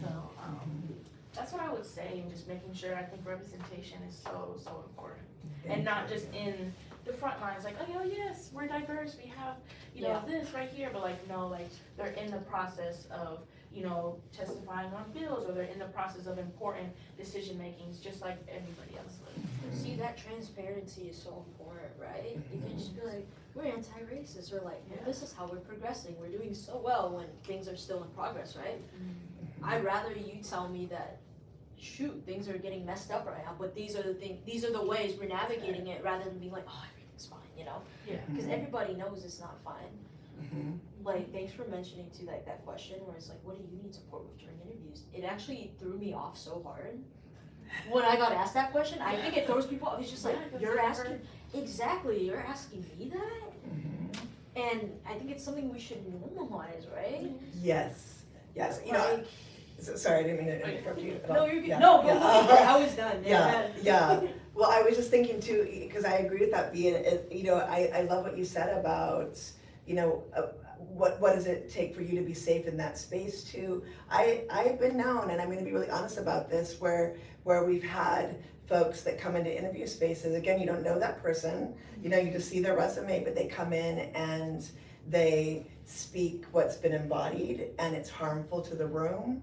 So that's what I would say, and just making sure, I think representation is so important. And not just in the front lines, like, oh yes, we're diverse, we have, you know, this right here, but like, no, like, they're in the process of testifying on bills, or they're in the process of important decision makings, just like everybody else would. See, that transparency is so important, right? You can just be like, we're anti-racist, or like, well, this is how we're progressing, we're doing so well when things are still in progress, right? I'd rather you tell me that, shoot, things are getting messed up right now, but these are the ways we're navigating it, rather than being like, oh, everything's fine, Yeah. Because everybody knows it's not fine. Mm-hmm. Like, thanks for mentioning to like that question where it's like, what do you need support with during interviews? It actually threw me off so hard when I got asked that question. I think it throws people off. It's just like, you're asking me that? And I think it's something we should normalize, right? Yes. Like, Sorry, I didn't mean to interrupt you at all. no, you're good. Yeah, No, yeah. I was done. Yeah. Well, I was just thinking too, because I agree with that, V, and I love what you said about, what does it take for you to be safe in that space too. I've been known, and I'm gonna be really honest about this, where we've had folks that come into interview spaces, again, you don't know that person, you just see their resume, but they come in and they speak what's been embodied and it's harmful to the room.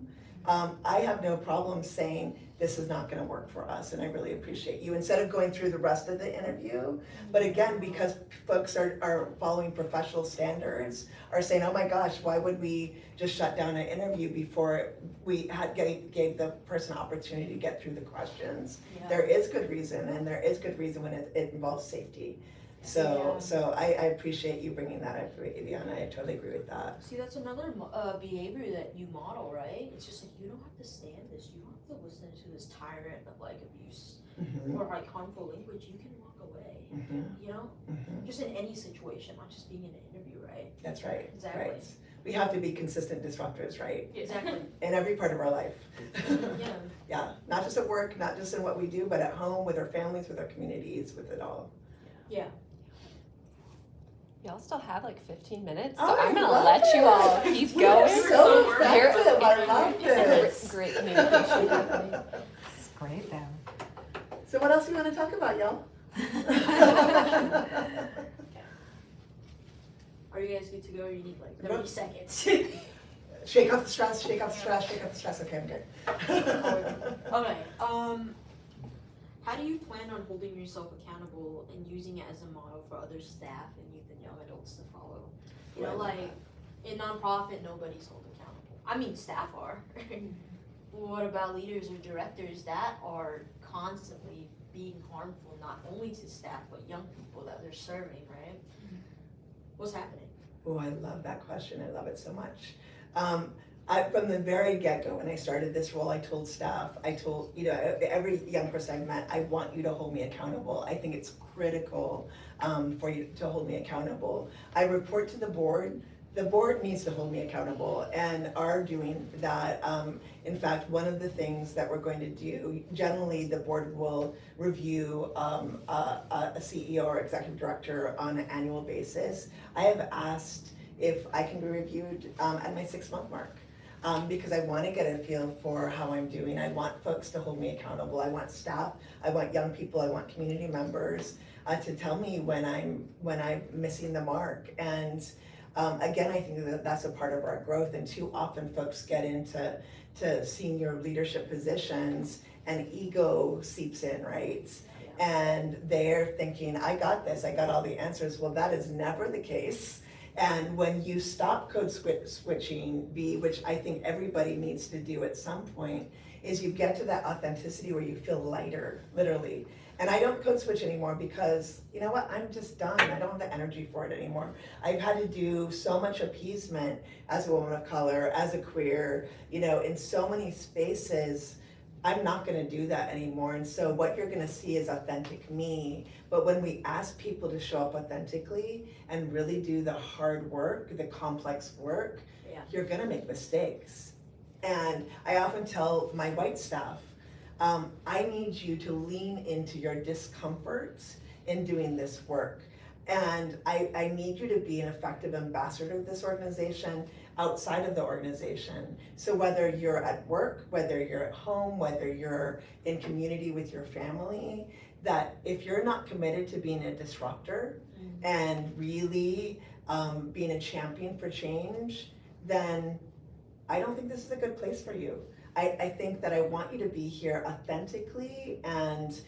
I have no problem saying this is not going to work for us, and I really appreciate you, instead of going through the rest of the interview. But again, because folks are following professional standards, are saying, oh my gosh, why would we just shut down an interview before we gave the person an opportunity to get through the questions? Yeah. There is good reason, and there is good reason when it involves safety. So I appreciate you bringing that up, Viviana. I totally agree with that. See, that's another behavior that you model, right? It's just like, you don't have to stand this. You don't have to listen to this tyrant of like abuse Mm-hmm. or like harmful language. You can walk away. Mm-hmm. Just in any situation, not just being in an interview, right? That's right. Exactly. Right. We have to be consistent disruptors, right? Exactly. In every part of our life. Yeah. Yeah, not just at work, not just in what we do, but at home, with our families, with our communities, with it all. Yeah. Y'all still have like 15 minutes, Oh, so I'm I gonna love let you all it. keep We're going. so Here- effective. I love this. Great communication happening. It's great though. So what else do you want to talk about, y'all? Are you guys good to go, or you need like 30 Yep. seconds? Shake off the stress, shake off the stress, shake off the stress. Okay, I'm good. Okay. How do you plan on holding yourself accountable and using it as a model for other staff and youth and young adults to follow? Like in nonprofit, nobody's held accountable. I mean, staff are. What about leaders or directors that are constantly being harmful, not only to staff, but young people that they're serving, right? What's happening? Oh, I love that question. I love it so much. From the very get-go, when I started this role, I told staff, every young person I've met, I want you to hold me accountable. I think it's critical for you to hold me accountable. I report to the board. The board needs to hold me accountable and are doing that. In fact, one of the things that we're going to do, generally the board will review a CEO or executive director on an annual basis. I have asked if I can be reviewed at my 6-month mark. Because I want to get a feel for how I'm doing. I want folks to hold me accountable. I want staff, I want young people, I want community members to tell me when I'm missing the mark. And again, I think that that's a part of our growth. And too often folks get into senior leadership positions and ego seeps in, right? And they're thinking, I got this, I got all the answers. Well, that is never the case. And when you stop code switching, which I think everybody needs to do at some point, is you get to that authenticity where you feel lighter, literally. And I don't code switch anymore because, you know what, I'm just done. I don't have the energy for it anymore. I've had to do so much appeasement as a woman of color, as a queer, in so many spaces. I'm not gonna do that anymore. And so what you're gonna see is authentic me. But when we ask people to show up authentically and really do the hard work, the complex work, you're gonna make mistakes. And I often tell my white staff, I need you to lean into your discomfort in doing this work. And I need you to be an effective ambassador of this organization outside of the organization. So whether you're at work, whether you're at home, whether you're in community with your family, that if you're not committed to being a disruptor and really being a champion for change, then I don't think this is a good place for you. I think that I want you to be here authentically and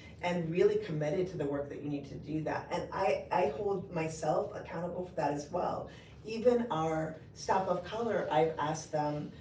really committed to the work that you need to do that. And I hold myself accountable for that as well. Even our staff of color, I've asked them,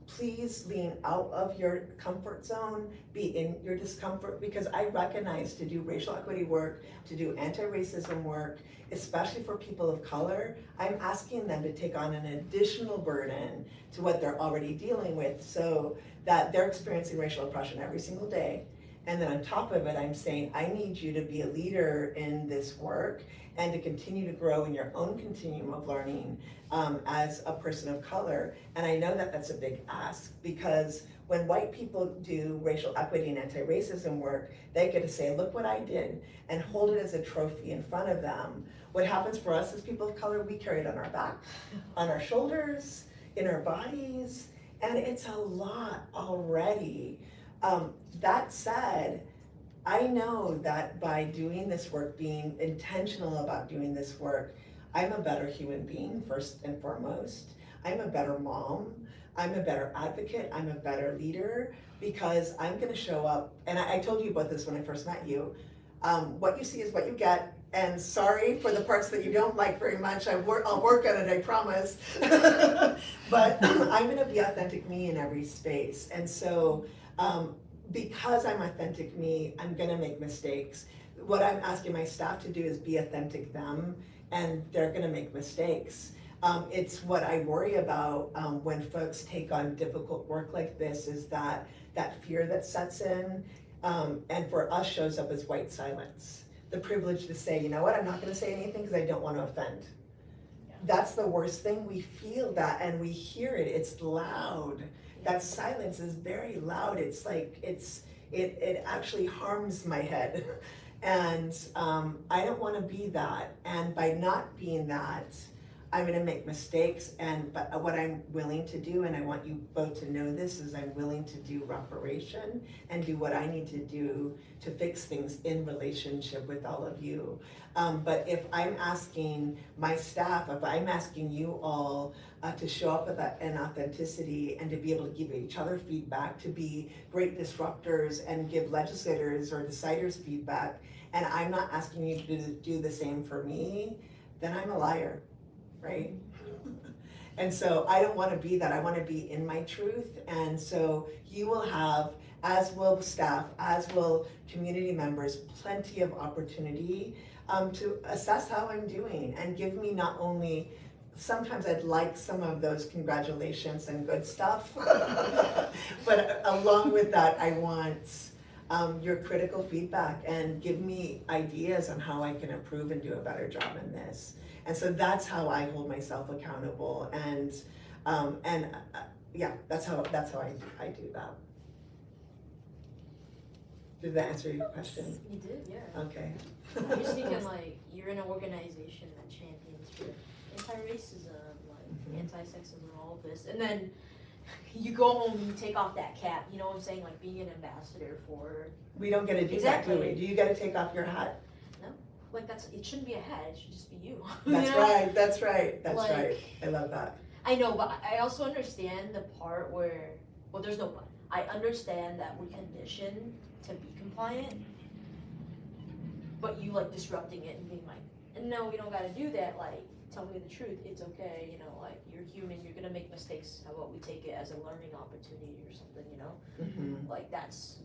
please lean out of your comfort zone, be in your discomfort, because I recognize to do racial equity work, to do anti-racism work, especially for people of color, I'm asking them to take on an additional burden to what they're already dealing with, so that they're experiencing racial oppression every single day. And then on top of it, I'm saying, I need you to be a leader in this work and to continue to grow in your own continuum of learning as a person of color. And I know that that's a big ask, because when white people do racial equity and anti-racism work, they get to say, look what I did, and hold it as a trophy in front of them. What happens for us as people of color, we carry it on our back, on our shoulders, in our bodies, and it's a lot already. That said, I know that by doing this work, being intentional about doing this work, I'm a better human being, first and foremost. I'm a better mom. I'm a better advocate. I'm a better leader, because I'm gonna show up, and I told you about this when I first met you. What you see is what you get, and sorry for the parts that you don't like very much. I'll work on it, I promise. But I'm gonna be authentic me in every space. And so, because I'm authentic me, I'm gonna make mistakes. What I'm asking my staff to do is be authentic them, and they're gonna make mistakes. It's what I worry about when folks take on difficult work like this, is that fear that sets in, and for us shows up as white silence. The privilege to say, you know what, I'm not gonna say anything because I don't want to offend. Yeah. That's the worst thing. We feel that and we hear it, it's loud. That silence is very loud. It's like, it actually harms my head. And I don't wanna be that. And by not being that, I'm gonna make mistakes, but what I'm willing to do, and I want you both to know this, is I'm willing to do reparation and do what I need to do to fix things in relationship with all of you. But if I'm asking my staff, if I'm asking you all to show up with an authenticity and to be able to give each other feedback, to be great disruptors and give legislators or deciders feedback, and I'm not asking you to do the same for me, then I'm a liar. Right? And so I don't want to be that. I want to be in my truth. And so you will have, as will staff, as will community members, plenty of opportunity to assess how I'm doing and give me not only, sometimes I'd like some of those congratulations and good stuff, but along with that, I want your critical feedback and give me ideas on how I can improve and do a better job in this. And so that's how I hold myself accountable, and yeah, that's how I do that. Did that answer your question? You did, yeah. Okay. I'm just thinking, like, you're in an organization that champions for anti-racism, like anti-sexism, all of this, and then you go home and you take off that cap, you know what I'm saying, like being an ambassador for. We don't get to do Exactly. that, do we? Do you get to take off your hat? Like, it shouldn't be a hat, it should just be you. That's you know? right, that's right, that's Like, right. I love that. I know, but I also understand the part where, well, there's no but. I understand that we're conditioned to be compliant, but you like disrupting it and being like, no, we don't gotta do that, like, tell me the truth, it's okay, you know, like, you're human, you're gonna make mistakes, how about we take it as a learning opportunity or something, you know? Like, that's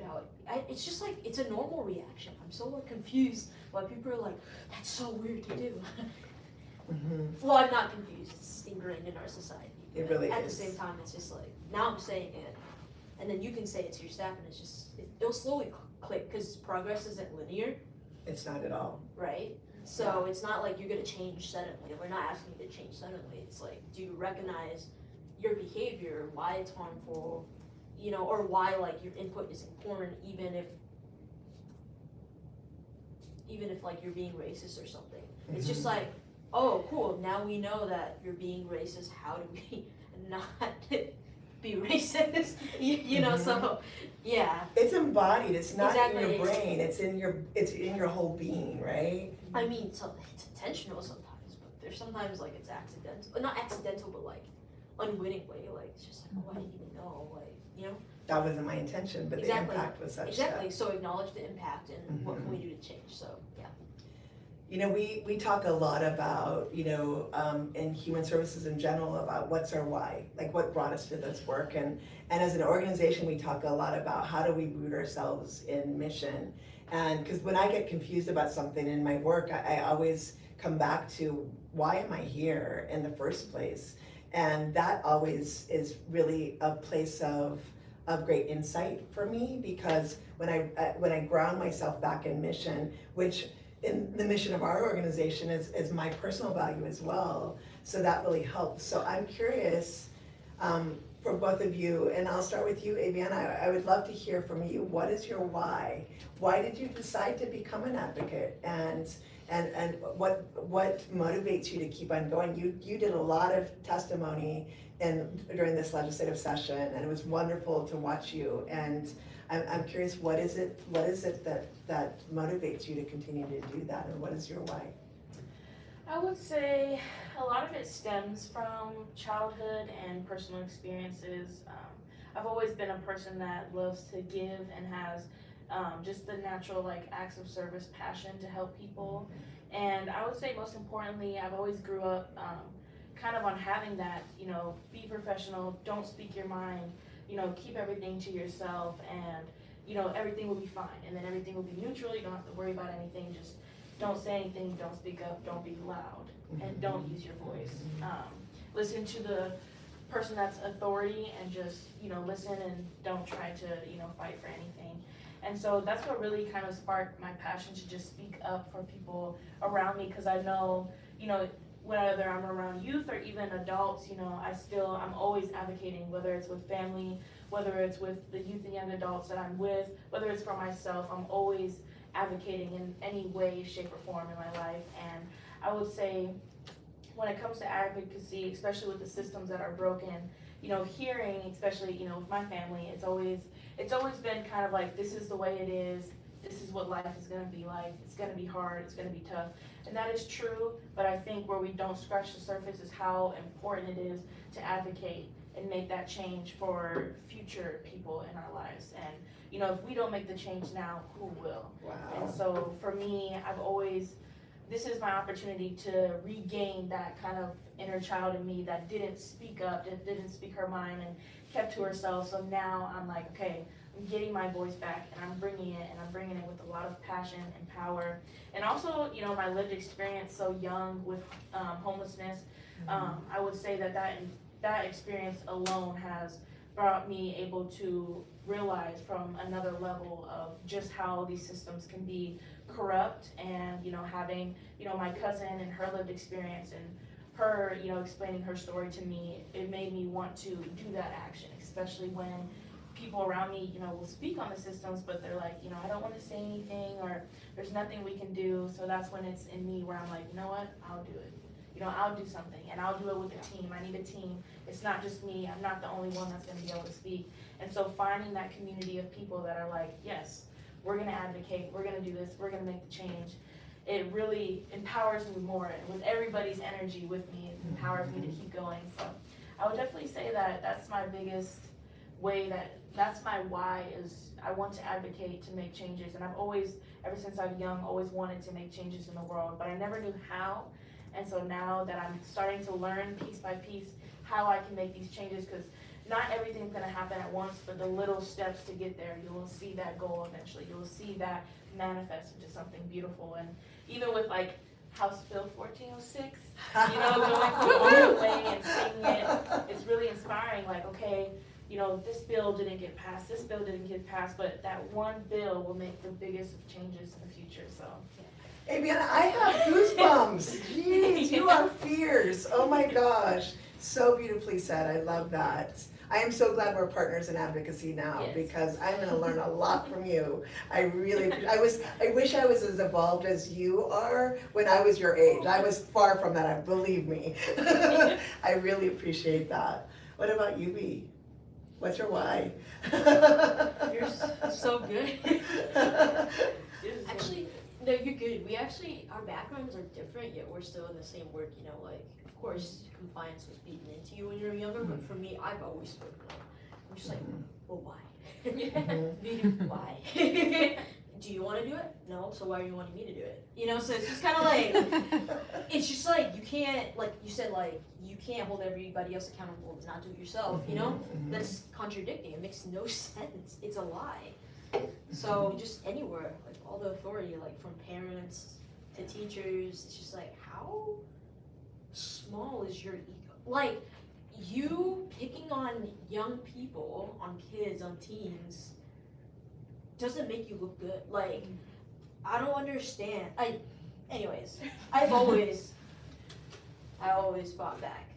how it's just like, it's a normal reaction. I'm so like confused why people are like, that's so weird to do. Well, I'm not confused, it's ingrained in our society. It really At is. the same time, it's just like, now I'm saying it, and then you can say it to your staff, and it's just, it'll slowly click, because progress isn't linear. It's not at all. Right? So it's not like you're gonna change suddenly. We're not asking you to change suddenly. It's like, do you recognize your behavior, why it's harmful, you know, or why like your input is important, even if like you're being racist or something. It's just like, oh, cool, now we know that you're being racist, how do we not be racist? you know, so yeah. It's embodied, it's not in Exactly. your brain, it's in your whole being, right? I mean, so it's intentional sometimes, but there's sometimes like it's accidental. Not accidental, but like, unwitting way, like it's just like, oh, I didn't even know, like, you know. That wasn't my intention, but Exactly. the impact was such Exactly. that. So acknowledge the impact and what can we do to change. So yeah. You know, we talk a lot about, you know, in human services in general about what's our why, like what brought us to this work. And as an organization, we talk a lot about how do we root ourselves in mission. And because when I get confused about something in my work, I always come back to why am I here in the first place? And that always is really a place of great insight for me, because when I ground myself back in mission, which in the mission of our organization is my personal value as well. So that really helps. So I'm curious for both of you, and I'll start with you, Aviana. I would love to hear from you. What is your why? Why did you decide to become an advocate? And what motivates you to keep on going? You did a lot of testimony during this legislative session, and it was wonderful to watch you. And I'm curious, what is it that motivates you to continue to do that, and what is your why? I would say a lot of it stems from childhood and personal experiences. I've always been a person that loves to give and has just the natural like acts of service passion to help people. And I would say most importantly, I've always grew up kind of on having that, you know, be professional, don't speak your mind, you know, keep everything to yourself, and you know, everything will be fine, and then everything will be neutral. You don't have to worry about anything. Just don't say anything, don't speak up, don't be loud, and don't use your voice. Listen to the person that's authority, and just, you know, listen and don't try to, you know, fight for anything. And so that's what really kind of sparked my passion to just speak up for people around me, because I know, you know, whether I'm around youth or even adults, you know, I'm always advocating, whether it's with family, whether it's with the youth and young adults that I'm with, whether it's for myself, I'm always advocating in any way, shape, or form in my life. And I would say when it comes to advocacy, especially with the systems that are broken, you know, hearing, especially, you know, with my family, it's always been kind of like, this is the way it is, this is what life is gonna be like, it's gonna be hard, it's gonna be tough. And that is true, but I think where we don't scratch the surface is how important it is to advocate and make that change for future people in our lives. And, you know, if we don't make the change now, who will? Wow. And so for me, this is my opportunity to regain that kind of inner child in me that didn't speak up, that didn't speak her mind and kept to herself. So now I'm like, okay, I'm getting my voice back, and I'm bringing it with a lot of passion and power. And also, you know, my lived experience so young with homelessness, I would say that experience alone has brought me able to realize from another level of just how these systems can be corrupt. And, you know, having, you know, my cousin and her lived experience and her, you know, explaining her story to me, it made me want to do that action, especially when people around me, you know, will speak on the systems, but they're like, you know, I don't want to say anything, or there's nothing we can do. So that's when it's in me where I'm like, you know what, I'll do it. You know, I'll do something, and I'll do it with a team. I need a team. It's not just me. I'm not the only one that's going to be able to speak. And so finding that community of people that are like, yes, we're going to advocate, we're going to do this, we're going to make the change, it really empowers me more. And with everybody's energy with me, it empowers me to keep going. So I would definitely say that that's my biggest way, that's my why, is I want to advocate to make changes. And I've always, ever since I'm young, always wanted to make changes in the world, but I never knew how. And so now that I'm starting to learn piece by piece how I can make these changes, because not everything's going to happen at once, but the little steps to get there, you will see that goal eventually. You will see that manifest into something beautiful. And even with like House Bill 1406, you know, going through all the way and seeing it, it's really inspiring. Like, okay, you know, this bill didn't get passed, this bill didn't get passed, but that one bill will make the biggest of changes in the future. So. Aviana, I have goosebumps. Jeez, you are fierce. Oh my gosh. So beautifully said. I love that. I am so glad we're partners in advocacy now, Yes. because I'm going to learn a lot from you. I wish I was as evolved as you are when I was your age. I was far from that, believe me. I really appreciate that. What about you, B? What's your why? You're so good. Actually, no, you're good. We actually, our backgrounds are different, yet we're still in the same work, you know, like, of course, compliance was beaten into you when you were younger, but for me, I've always spoken up. I'm just like, well, why? Why? Do you want to do it? No, so why are you wanting me to do it? You know, so it's just kind of like, it's just like, you can't, like you said, like, you can't hold everybody else accountable and not do it yourself, you know? That's contradicting, it makes no sense, it's a lie. So just anywhere, like all the authority, like from parents to teachers, it's just like, how small is your ego? Like, you picking on young people, on kids, on teens, doesn't make you look good. Like, I don't understand. Anyways, I always fought back.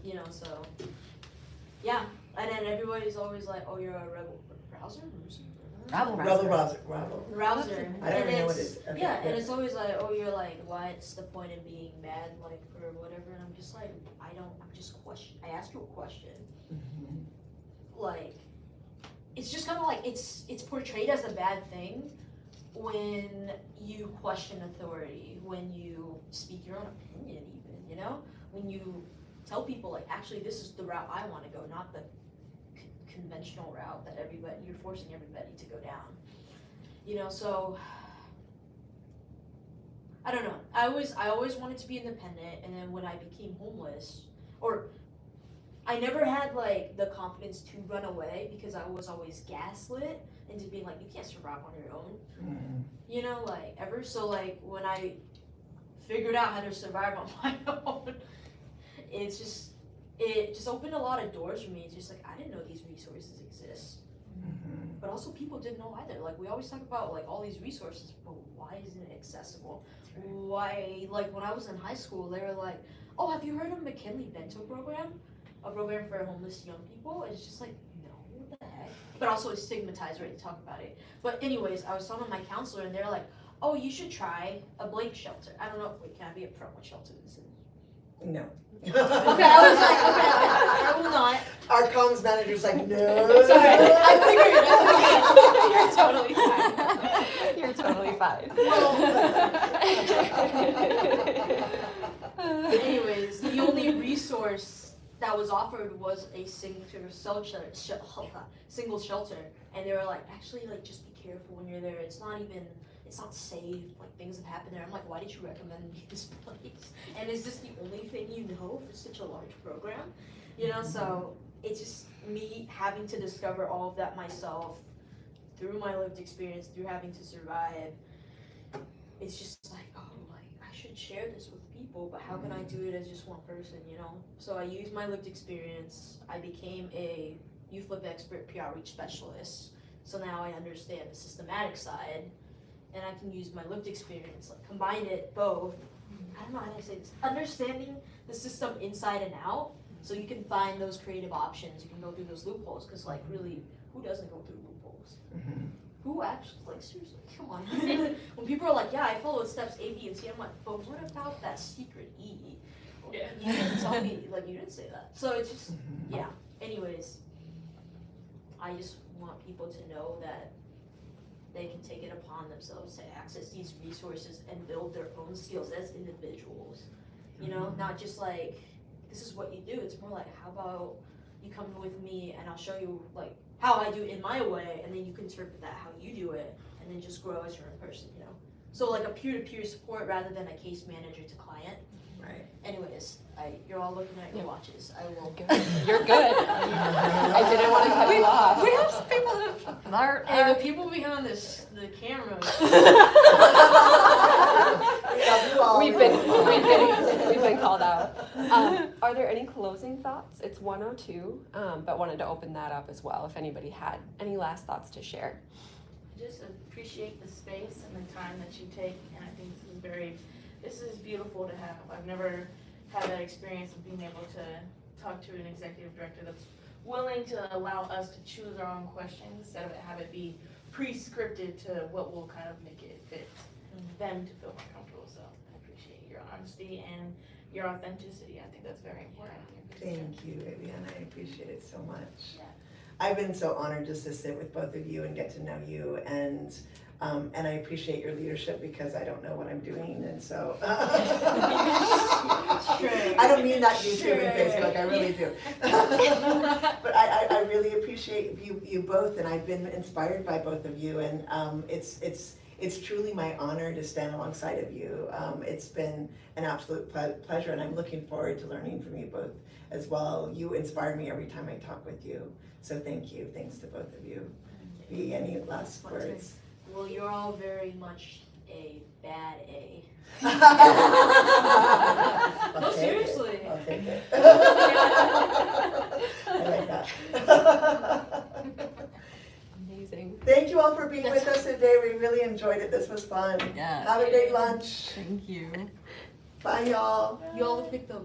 You know, so, yeah. And then everybody's always like, oh, you're a rebel browser? Rouser. I don't even know what it is. Okay, Yeah, and it's always like, oh, you're like, what's the point of being mad, like, or whatever, and I'm just like, I ask you a question. Like, it's just kind of like, it's portrayed as a bad thing when you question authority, when you speak your own opinion even, you know? When you tell people, like, actually, this is the route I want to go, not the conventional route that you're forcing everybody to go down. You know, so I don't know. I always wanted to be independent, and then when I became homeless, or I never had like the confidence to run away because I was always gaslit into being like, you can't survive on your own. You know, like ever. So like when I figured out how to survive on my own, it just opened a lot of doors for me. It's just like, I didn't know these resources exist. But also people didn't know either. Like we always talk about like all these resources, but why isn't it accessible? Why, like when I was in high school, they were like, oh, have you heard of McKinley Bento program? A program for homeless young people? And it's just like, no, what the heck? But also it's stigmatized, right, to talk about it. But anyways, I was talking to my counselor and they're like, oh, you should try a blank shelter. I don't know, wait, can I be upfront what shelter this is? No. Okay, I was like, okay, I will not. Our comms manager's like, no. Sorry, I figured. You're totally fine. Anyways, the only resource that was offered was a single shelter, and they were like, actually, like, just be careful when you're there. It's not safe. Like things have happened there. I'm like, why did you recommend me this place? And is this the only thing you know for such a large program? You know, so it's just me having to discover all of that myself through my lived experience, through having to survive. It's just like, oh, like I should share this with people, but how can I do it as just one person, you know? So I used my lived experience. I became a youth live expert peer outreach specialist. So now I understand the systematic side, and I can use my lived experience, like combine it both. I don't know how to say this. Understanding the system inside and out, so you can find those creative options. You can go through those loopholes, because like really, who doesn't go through loopholes? Who actually, like seriously, come on. When people are like, yeah, I followed steps A, B, and C, I'm like, but what about that secret E? Yeah. You didn't tell me, like you didn't say that. So it's just, yeah. Anyways, I just want people to know that they can take it upon themselves to access these resources and build their own skills as individuals. You know, not just like, this is what you do. It's more like, how about you come with me and I'll show you like how I do it in my way, and then you can interpret that how you do it, and then just grow as your own person, you know? So like a peer-to-peer support rather than a case manager to client. Right. Anyways, you're all looking at your watches. I will. You're good. I didn't want to cut you off. We have some people that And the people behind the camera. We've been called out. Are there any closing thoughts? It's 1:02, but wanted to open that up as well if anybody had any last thoughts to share. Just appreciate the space and the time that you take, and I think this is beautiful to have. I've never had that experience of being able to talk to an executive director that's willing to allow us to choose our own questions instead of have it be pre-scripted to what will kind of make it fit them to feel more comfortable. So I appreciate your honesty and your authenticity. I think that's very important. Thank you, Vivian. I appreciate it so much. Yeah. I've been so honored just to sit with both of you and get to know you, and And I appreciate your leadership because I don't know what I'm doing, and so. I don't mean that YouTube and Facebook, I really do. But I really appreciate you both, and I've been inspired by both of you, and it's truly my honor to stand alongside of you. It's been an absolute pleasure, and I'm looking forward to learning from you both as well. You inspire me every time I talk with you, so thank you. Thanks to both of you. Any last words? Well, you're all very much a bad A. No, seriously. I'll take it. I like that. Amazing. Thank you all for being with us today. We really enjoyed it. This was fun. Yeah. Have a great lunch. Thank you. Bye, y'all. You all picked the